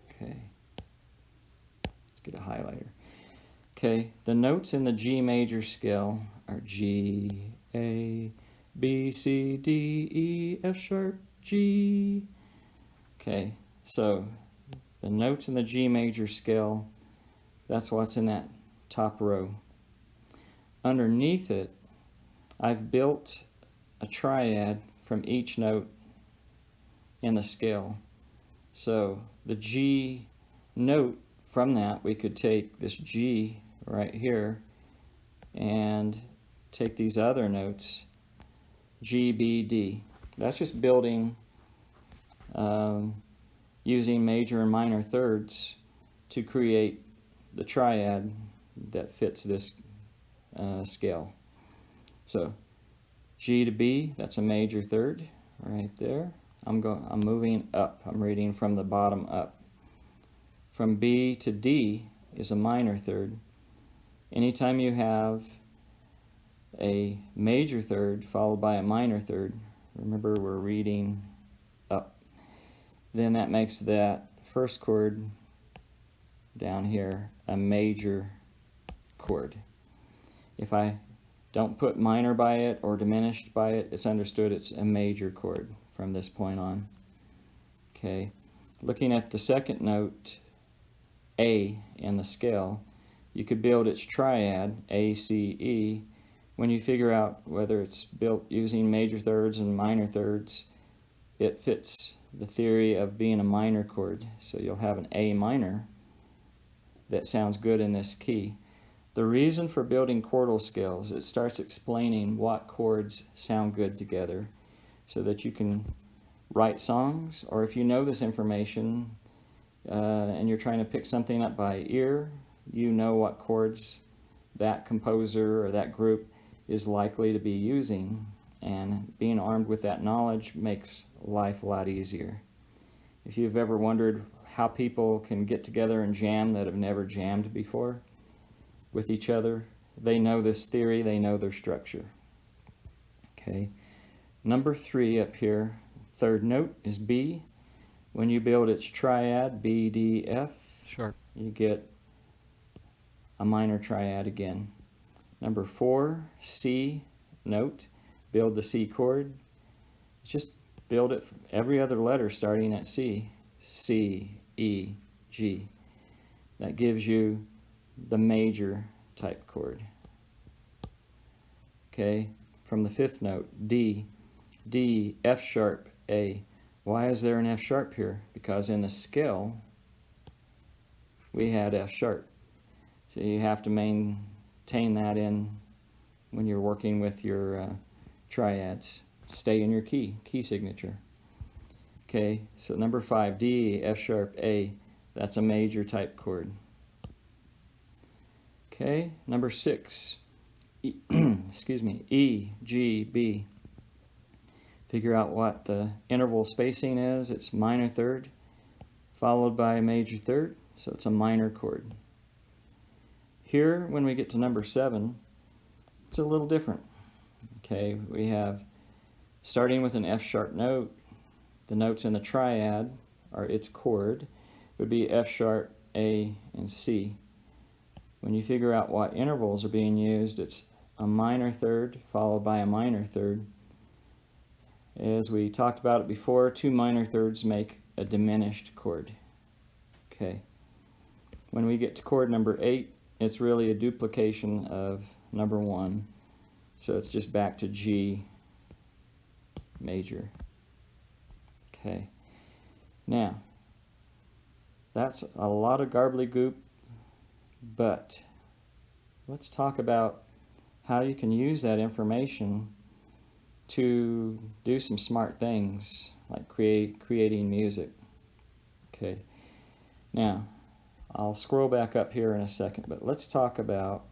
[SPEAKER 1] Okay. Let's get a highlighter. Okay, the notes in the G major scale are G, A, B, C, D, E, F sharp, G. Okay, so the notes in the G major scale, that's what's in that top row. Underneath it, I've built a triad from each note in the scale. So the G note, from that we could take this G right here and take these other notes, G, B, D. That's just building using major and minor thirds to create the triad that fits this scale. So G to B, that's a major third right there. I'm moving up. I'm reading from the bottom up. From B to D is a minor third. Anytime you have a major third followed by a minor third, remember we're reading up, then that makes that first chord down here a major chord. If I don't put minor by it or diminished by it, it's understood it's a major chord from this point on. Okay, looking at the second note, A, in the scale, you could build its triad, A, C, E. When you figure out whether it's built using major thirds and minor thirds, it fits the theory of being a minor chord. So you'll have an A minor that sounds good in this key. The reason for building chordal scales, it starts explaining what chords sound good together so that you can write songs, or if you know this information and you're trying to pick something up by ear, you know what chords that composer or that group is likely to be using, and being armed with that knowledge makes life a lot easier. If you've ever wondered how people can get together and jam that have never jammed before with each other, they know this theory, they know their structure. Okay, number 3 up here, third note is B. When you build its triad, B, D, F,
[SPEAKER 2] Sharp,
[SPEAKER 1] you get a minor triad again. Number 4, C note, build the C chord. Just build it every other letter starting at C. C, E, G. That gives you the major type chord. Okay, from the 5th note, D, D, F sharp, A. Why is there an F sharp here? Because in the scale we had F sharp. So you have to maintain that in when you're working with your triads. Stay in your key signature. Okay, so number 5, D, F sharp, A. That's a major type chord. Okay, number 6, excuse me, E, G, B. Figure out what the interval spacing is. It's minor third followed by a major third, so it's a minor chord. Here, when we get to number 7, it's a little different. Okay, we have, starting with an F sharp note, the notes in the triad are its chord, would be F sharp, A, and C. When you figure out what intervals are being used, it's a minor third followed by a minor third. As we talked about it before, 2 minor thirds make a diminished chord. Okay. When we get to chord number 8, it's really a duplication of number 1. So it's just back to G major. Okay. Now, that's a lot of gobbledygook, but let's talk about how you can use that information to do some smart things like creating music. Okay. Now, I'll scroll back up here in a second, but let's talk about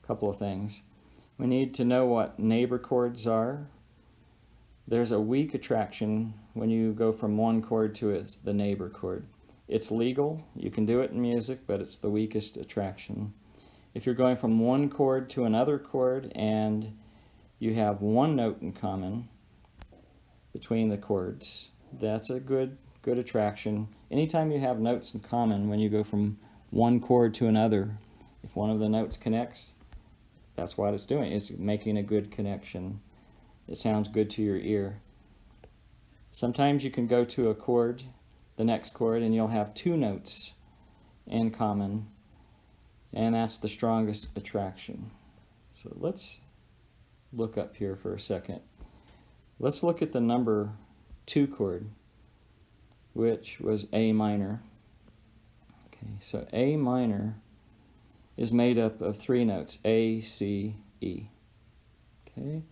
[SPEAKER 1] a couple of things. We need to know what neighbor chords are. There's a weak attraction when you go from one chord to the neighbor chord. It's legal, you can do it in music, but it's the weakest attraction. If you're going from one chord to another chord and you have one note in common between the chords, that's a good attraction. Anytime you have notes in common when you go from one chord to another, if one of the notes connects, that's what it's doing. It's making a good connection. It sounds good to your ear. Sometimes you can go to a chord, the next chord, and you'll have two notes in common, and that's the strongest attraction. So let's look up here for a second. Let's look at the number 2 chord, which was A minor. Okay, so A minor is made up of 3 notes, A, C, E. Okay.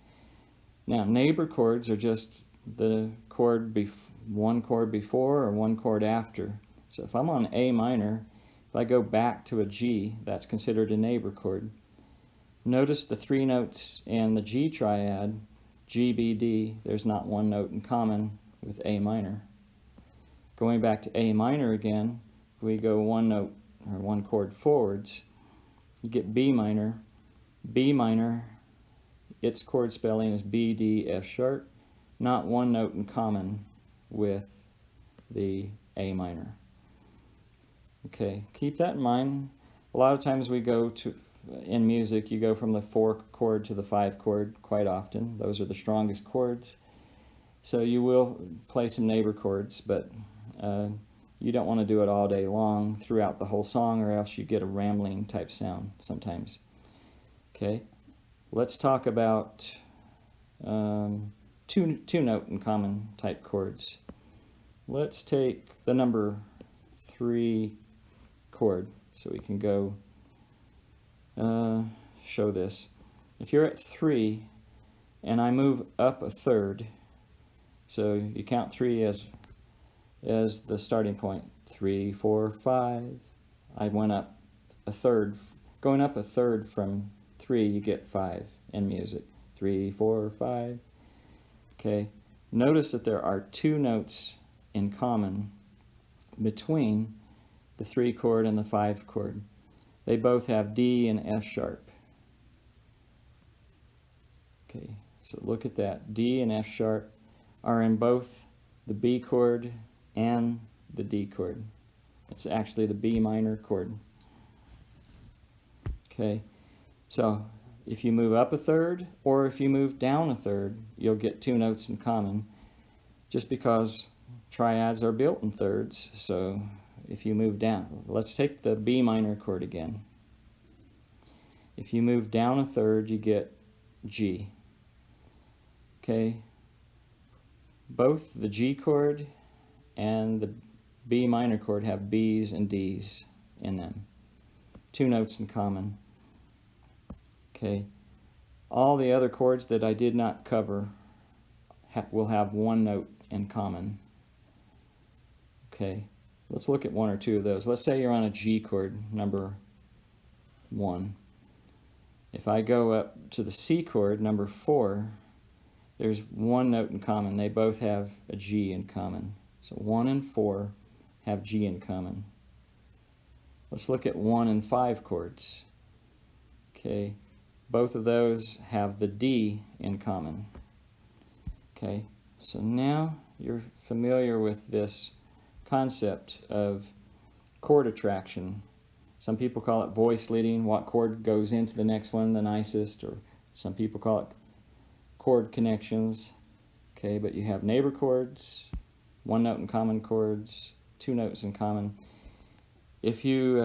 [SPEAKER 1] Now neighbor chords are just the chord one chord before or one chord after. So if I'm on A minor, if I go back to a G, that's considered a neighbor chord. Notice the 3 notes in the G triad, G, B, D, there's not one note in common with A minor. Going back to A minor again, if we go one note or one chord forwards, you get B minor. B minor, its chord spelling is B, D, F sharp, not one note in common with the A minor. Okay, keep that in mind. A lot of times we go to, in music, you go from the 4 chord to the 5 chord quite often. Those are the strongest chords. So you will play some neighbor chords, but you don't want to do it all day long throughout the whole song, or else you get a rambling type sound sometimes. Okay, let's talk about two note in common type chords. Let's take the number 3 chord, so we can go show this. If you're at 3 and I move up a third, so you count 3 as the starting point, 3, 4, 5. I went up a third. Going up a third from 3, you get 5 in music. 3, 4, 5. Okay. Notice that there are 2 notes in common between the 3 chord and the 5 chord. They both have D and F sharp. Okay, so look at that. D and F sharp are in both the B chord and the D chord. It's actually the B minor chord. Okay, so if you move up a third or if you move down a third, you'll get 2 notes in common, just because triads are built in thirds. So if you move down, let's take the B minor chord again. If you move down a third, you get G. Okay, both the G chord and the B minor chord have B's and D's in them. 2 notes in common. Okay, all the other chords that I did not cover will have 1 note in common. Okay, let's look at 1 or 2 of those. Let's say you're on a G chord, number 1. If I go up to the C chord, number 4, there's 1 note in common. They both have a G in common. So 1 and 4 have G in common. Let's look at 1 and 5 chords. Okay, both of those have the D in common. Okay, so now you're familiar with this concept of chord attraction. Some people call it voice leading, what chord goes into the next one the nicest, or some people call it chord connections. Okay, but you have neighbor chords, 1 note in common chords, 2 notes in common. If you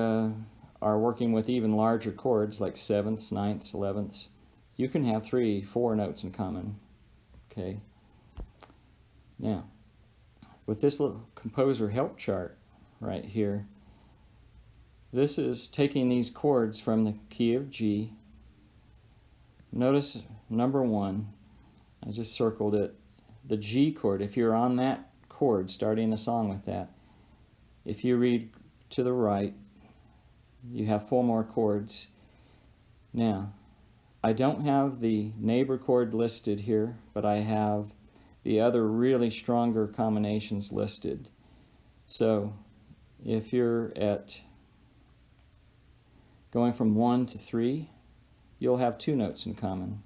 [SPEAKER 1] are working with even larger chords like 7ths, 9ths, 11ths, you can have 3, 4 notes in common. Okay. Now, with this little composer help chart right here, this is taking these chords from the key of G. Notice number 1, I just circled it, the G chord. If you're on that chord, starting a song with that, if you read to the right, you have 4 more chords. Now, I don't have the neighbor chord listed here, but I have the other really stronger combinations listed. So if you're at Going from 1 to 3, you'll have 2 notes in common.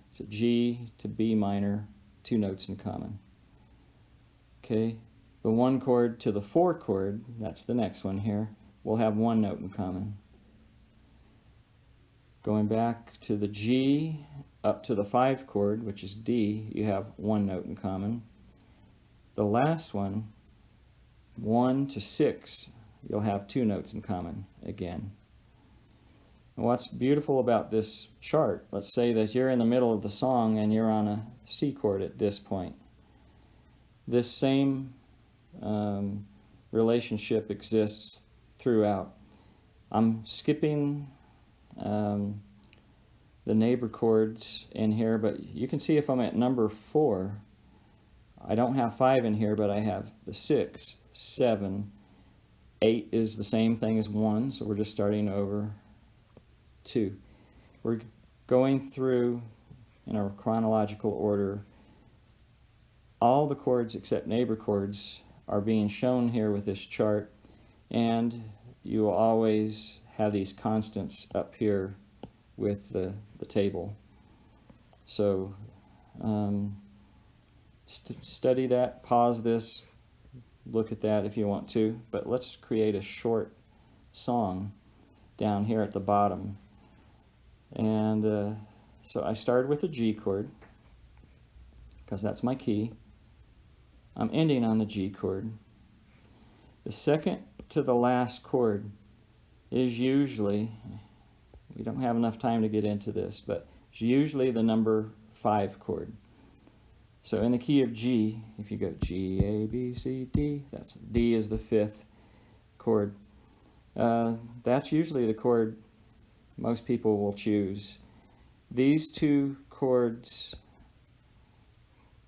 [SPEAKER 1] So G to B minor, 2 notes in common. Okay, the 1 chord to the 4 chord, that's the next one here, will have 1 note in common. Going back to the G up to the 5 chord, which is D, you have 1 note in common. The last one, 1 to 6, you'll have 2 notes in common again. And what's beautiful about this chart, let's say that you're in the middle of the song and you're on a C chord at this point. This same relationship exists throughout. I'm skipping the neighbor chords in here, but you can see if I'm at number 4, I don't have 5 in here, but I have the 6, 7, 8 is the same thing as 1, so we're just starting over 2. We're going through in a chronological order. All the chords except neighbor chords are being shown here with this chart, and you will always have these constants up here with the table. So study that, pause this, look at that if you want to, but let's create a short song down here at the bottom. And so I started with a G chord because that's my key. I'm ending on the G chord. The second to the last chord is usually, we don't have enough time to get into this, but it's usually the number 5 chord. So in the key of G, if you go G, A, B, C, D, that's D is the 5th chord. That's usually the chord most people will choose. These 2 chords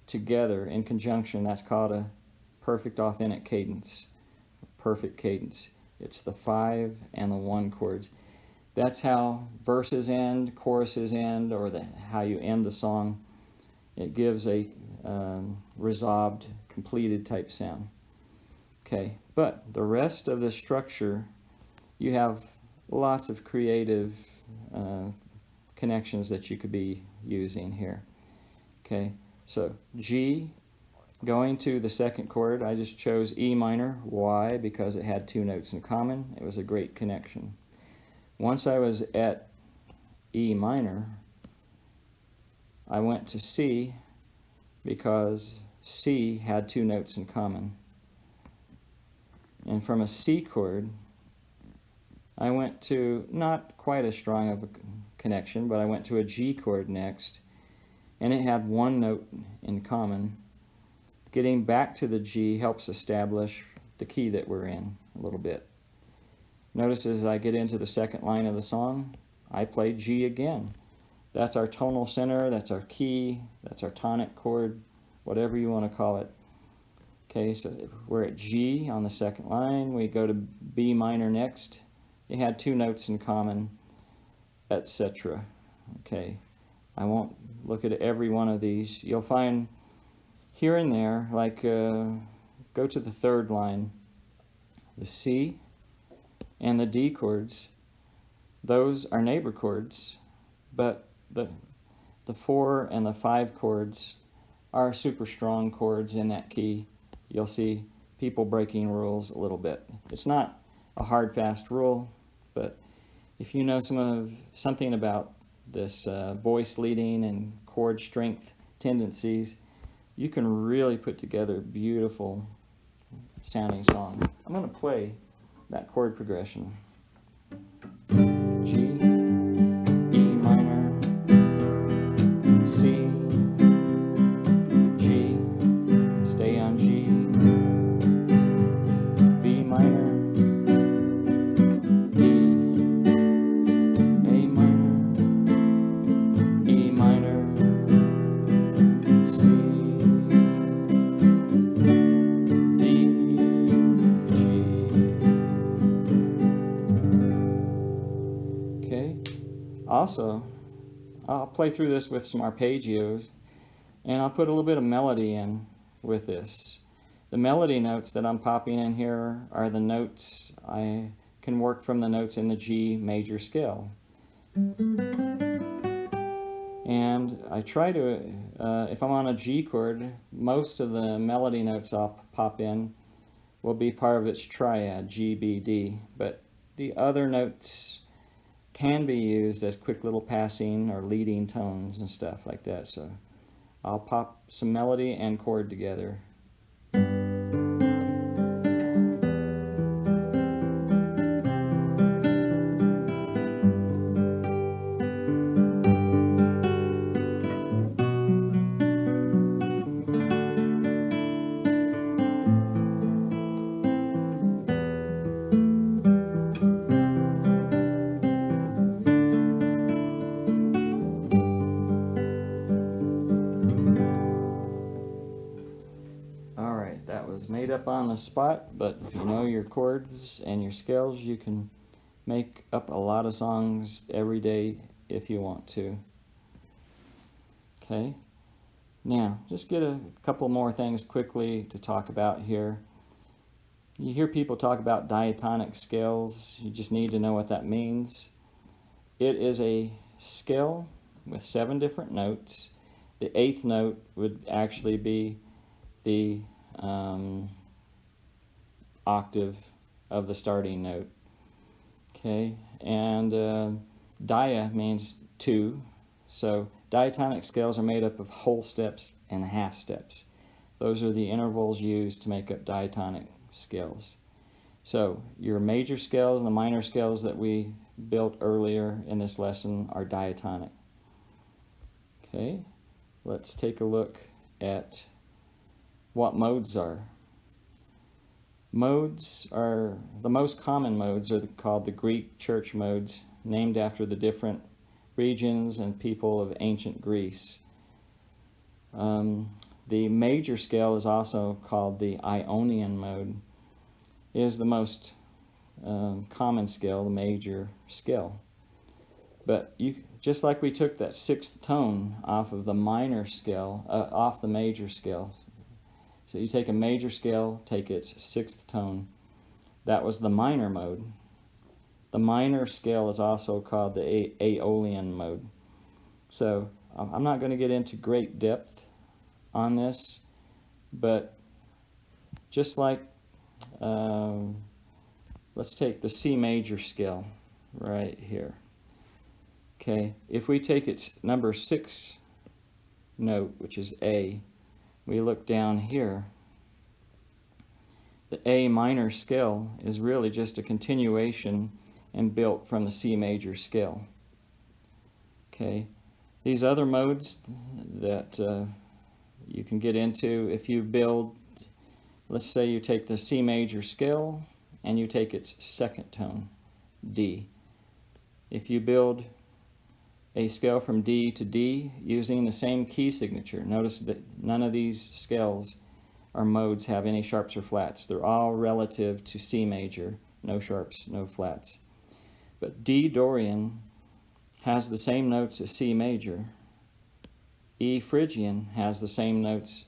[SPEAKER 1] together in conjunction, that's called a perfect authentic cadence, perfect cadence. It's the 5 and the 1 chords. That's how verses end, choruses end, or how you end the song. It gives a resolved, completed type sound. Okay, but the rest of the structure, you have lots of creative connections that you could be using here. Okay, so G, going to the 2nd chord, I just chose E minor. Why? Because it had 2 notes in common. It was a great connection. Once I was at E minor, I went to C because C had 2 notes in common. And from a C chord, I went to not quite as strong of a connection, but I went to a G chord next, and it had 1 note in common. Getting back to the G helps establish the key that we're in a little bit. Notice as I get into the 2nd line of the song, I play G again. That's our tonal center, that's our key, that's our tonic chord, whatever you want to call it. Okay, so we're at G on the 2nd line. We go to B minor next. It had 2 notes in common, etc. Okay, I won't look at every one of these. You'll find here and there, like go to the 3rd line, the C and the D chords, those are neighbor chords, but the 4 and the 5 chords are super strong chords in that key. You'll see people breaking rules a little bit. It's not a hard, fast rule, but if you know something about this voice leading and chord strength tendencies, you can really put together beautiful sounding songs. I'm going to play that chord progression. G, E minor, C, G, stay on G, B minor, D, A minor, E minor, C, D, G. Okay. Also, I'll play through this with some arpeggios, and I'll put a little bit of melody in with this. The melody notes that I'm popping in here are the notes I can work from the notes in the G major scale. And I try to, if I'm on a G chord, most of the melody notes I'll pop in will be part of its triad, G, B, D. But the other notes can be used as quick little passing or leading tones and stuff like that. So I'll pop some melody and chord together. Alright, that was made up on the spot, but if you know your chords and your scales, you can make up a lot of songs every day if you want to. Okay, now just get a couple more things quickly to talk about here. You hear people talk about diatonic scales. You just need to know what that means. It is a scale with 7 different notes. The 8th note would actually be the octave of the starting note. Okay, and dia means 2. So diatonic scales are made up of whole steps and half steps. Those are the intervals used to make up diatonic scales. So your major scales and the minor scales that we built earlier in this lesson are diatonic. Okay, let's take a look at what modes are. Modes are, the most common modes are called the Greek church modes, named after the different regions and people of ancient Greece. The major scale is also called the Ionian mode. It is the most common scale, the major scale. But just like we took that 6th tone off of the minor scale, off the major scale. So you take a major scale, take its 6th tone. That was the minor mode. The minor scale is also called the Aeolian mode. So I'm not going to get into great depth on this, but just like, let's take the C major scale right here. Okay, if we take its number 6 note, which is A, we look down here, the A minor scale is really just a continuation and built from the C major scale. Okay, these other modes that you can get into, if you build, let's say you take the C major scale and you take its 2nd tone, D. If you build a scale from D to D using the same key signature, notice that none of these scales or modes have any sharps or flats. They're all relative to C major, no sharps, no flats. But D Dorian has the same notes as C major. E Phrygian has the same notes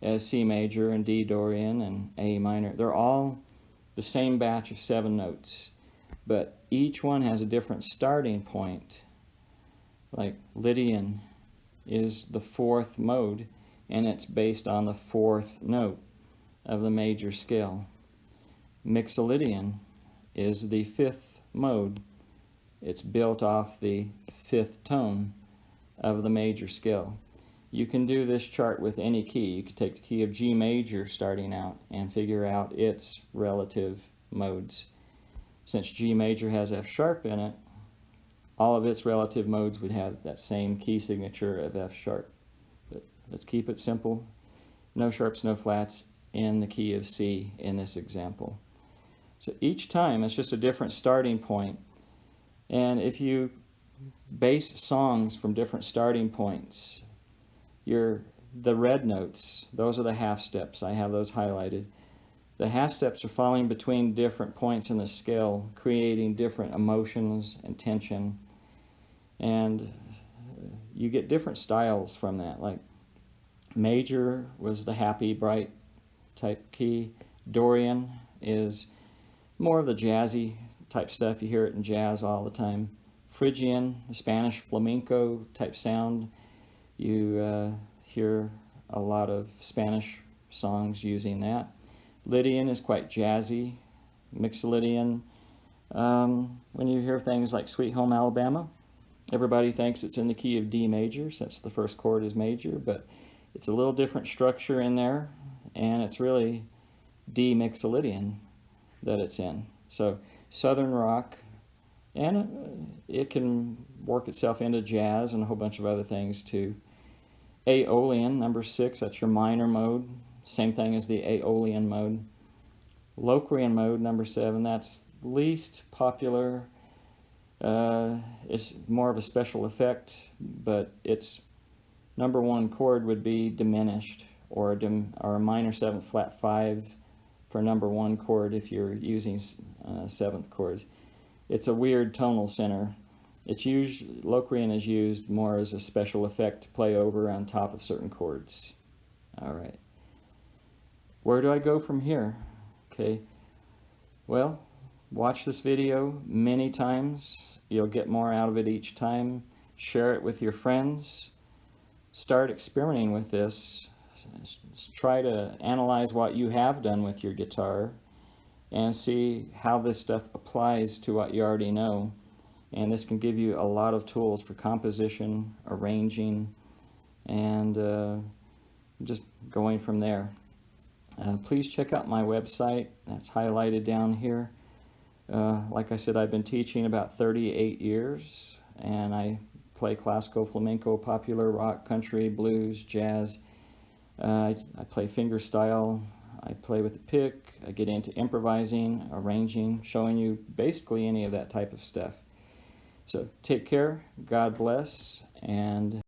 [SPEAKER 1] as C major and D Dorian and A minor. They're all the same batch of 7 notes, but each one has a different starting point. Like Lydian is the 4th mode, and it's based on the 4th note of the major scale. Mixolydian is the 5th mode. It's built off the 5th tone of the major scale. You can do this chart with any key. You could take the key of G major starting out and figure out its relative modes. Since G major has F sharp in it, all of its relative modes would have that same key signature of F sharp. But let's keep it simple. No sharps, no flats in the key of C in this example. So each time it's just a different starting point. And if you base songs from different starting points, the red notes, those are the half steps. I have those highlighted. The half steps are falling between different points in the scale, creating different emotions and tension. And you get different styles from that. Like major was the happy, bright type key. Dorian is more of the jazzy type stuff. You hear it in jazz all the time. Phrygian, the Spanish flamenco type sound. You hear a lot of Spanish songs using that. Lydian is quite jazzy. Mixolydian. When you hear things like Sweet Home Alabama, everybody thinks it's in the key of D major since the first chord is major, but it's a little different structure in there, and it's really D Mixolydian that it's in. So Southern rock, and it can work itself into jazz and a whole bunch of other things too. Aeolian, number 6, that's your minor mode. Same thing as the Aeolian mode. Locrian mode, number 7, that's least popular. It's more of a special effect, but its number 1 chord would be diminished, or a minor 7th flat 5 for number 1 chord if you're using 7th chords. It's a weird tonal center. Locrian is used more as a special effect to play over on top of certain chords. All right. Where do I go from here? Okay. Well, watch this video many times. You'll get more out of it each time. Share it with your friends. Start experimenting with this. Try to analyze what you have done with your guitar and see how this stuff applies to what you already know. And this can give you a lot of tools for composition, arranging, and just going from there. Please check out my website. That's highlighted down here. Like I said, I've been teaching about 38 years, and I play classical, flamenco, popular, rock, country, blues, jazz. I play fingerstyle. I play with the pick. I get into improvising, arranging, showing you basically any of that type of stuff. So take care, God bless, and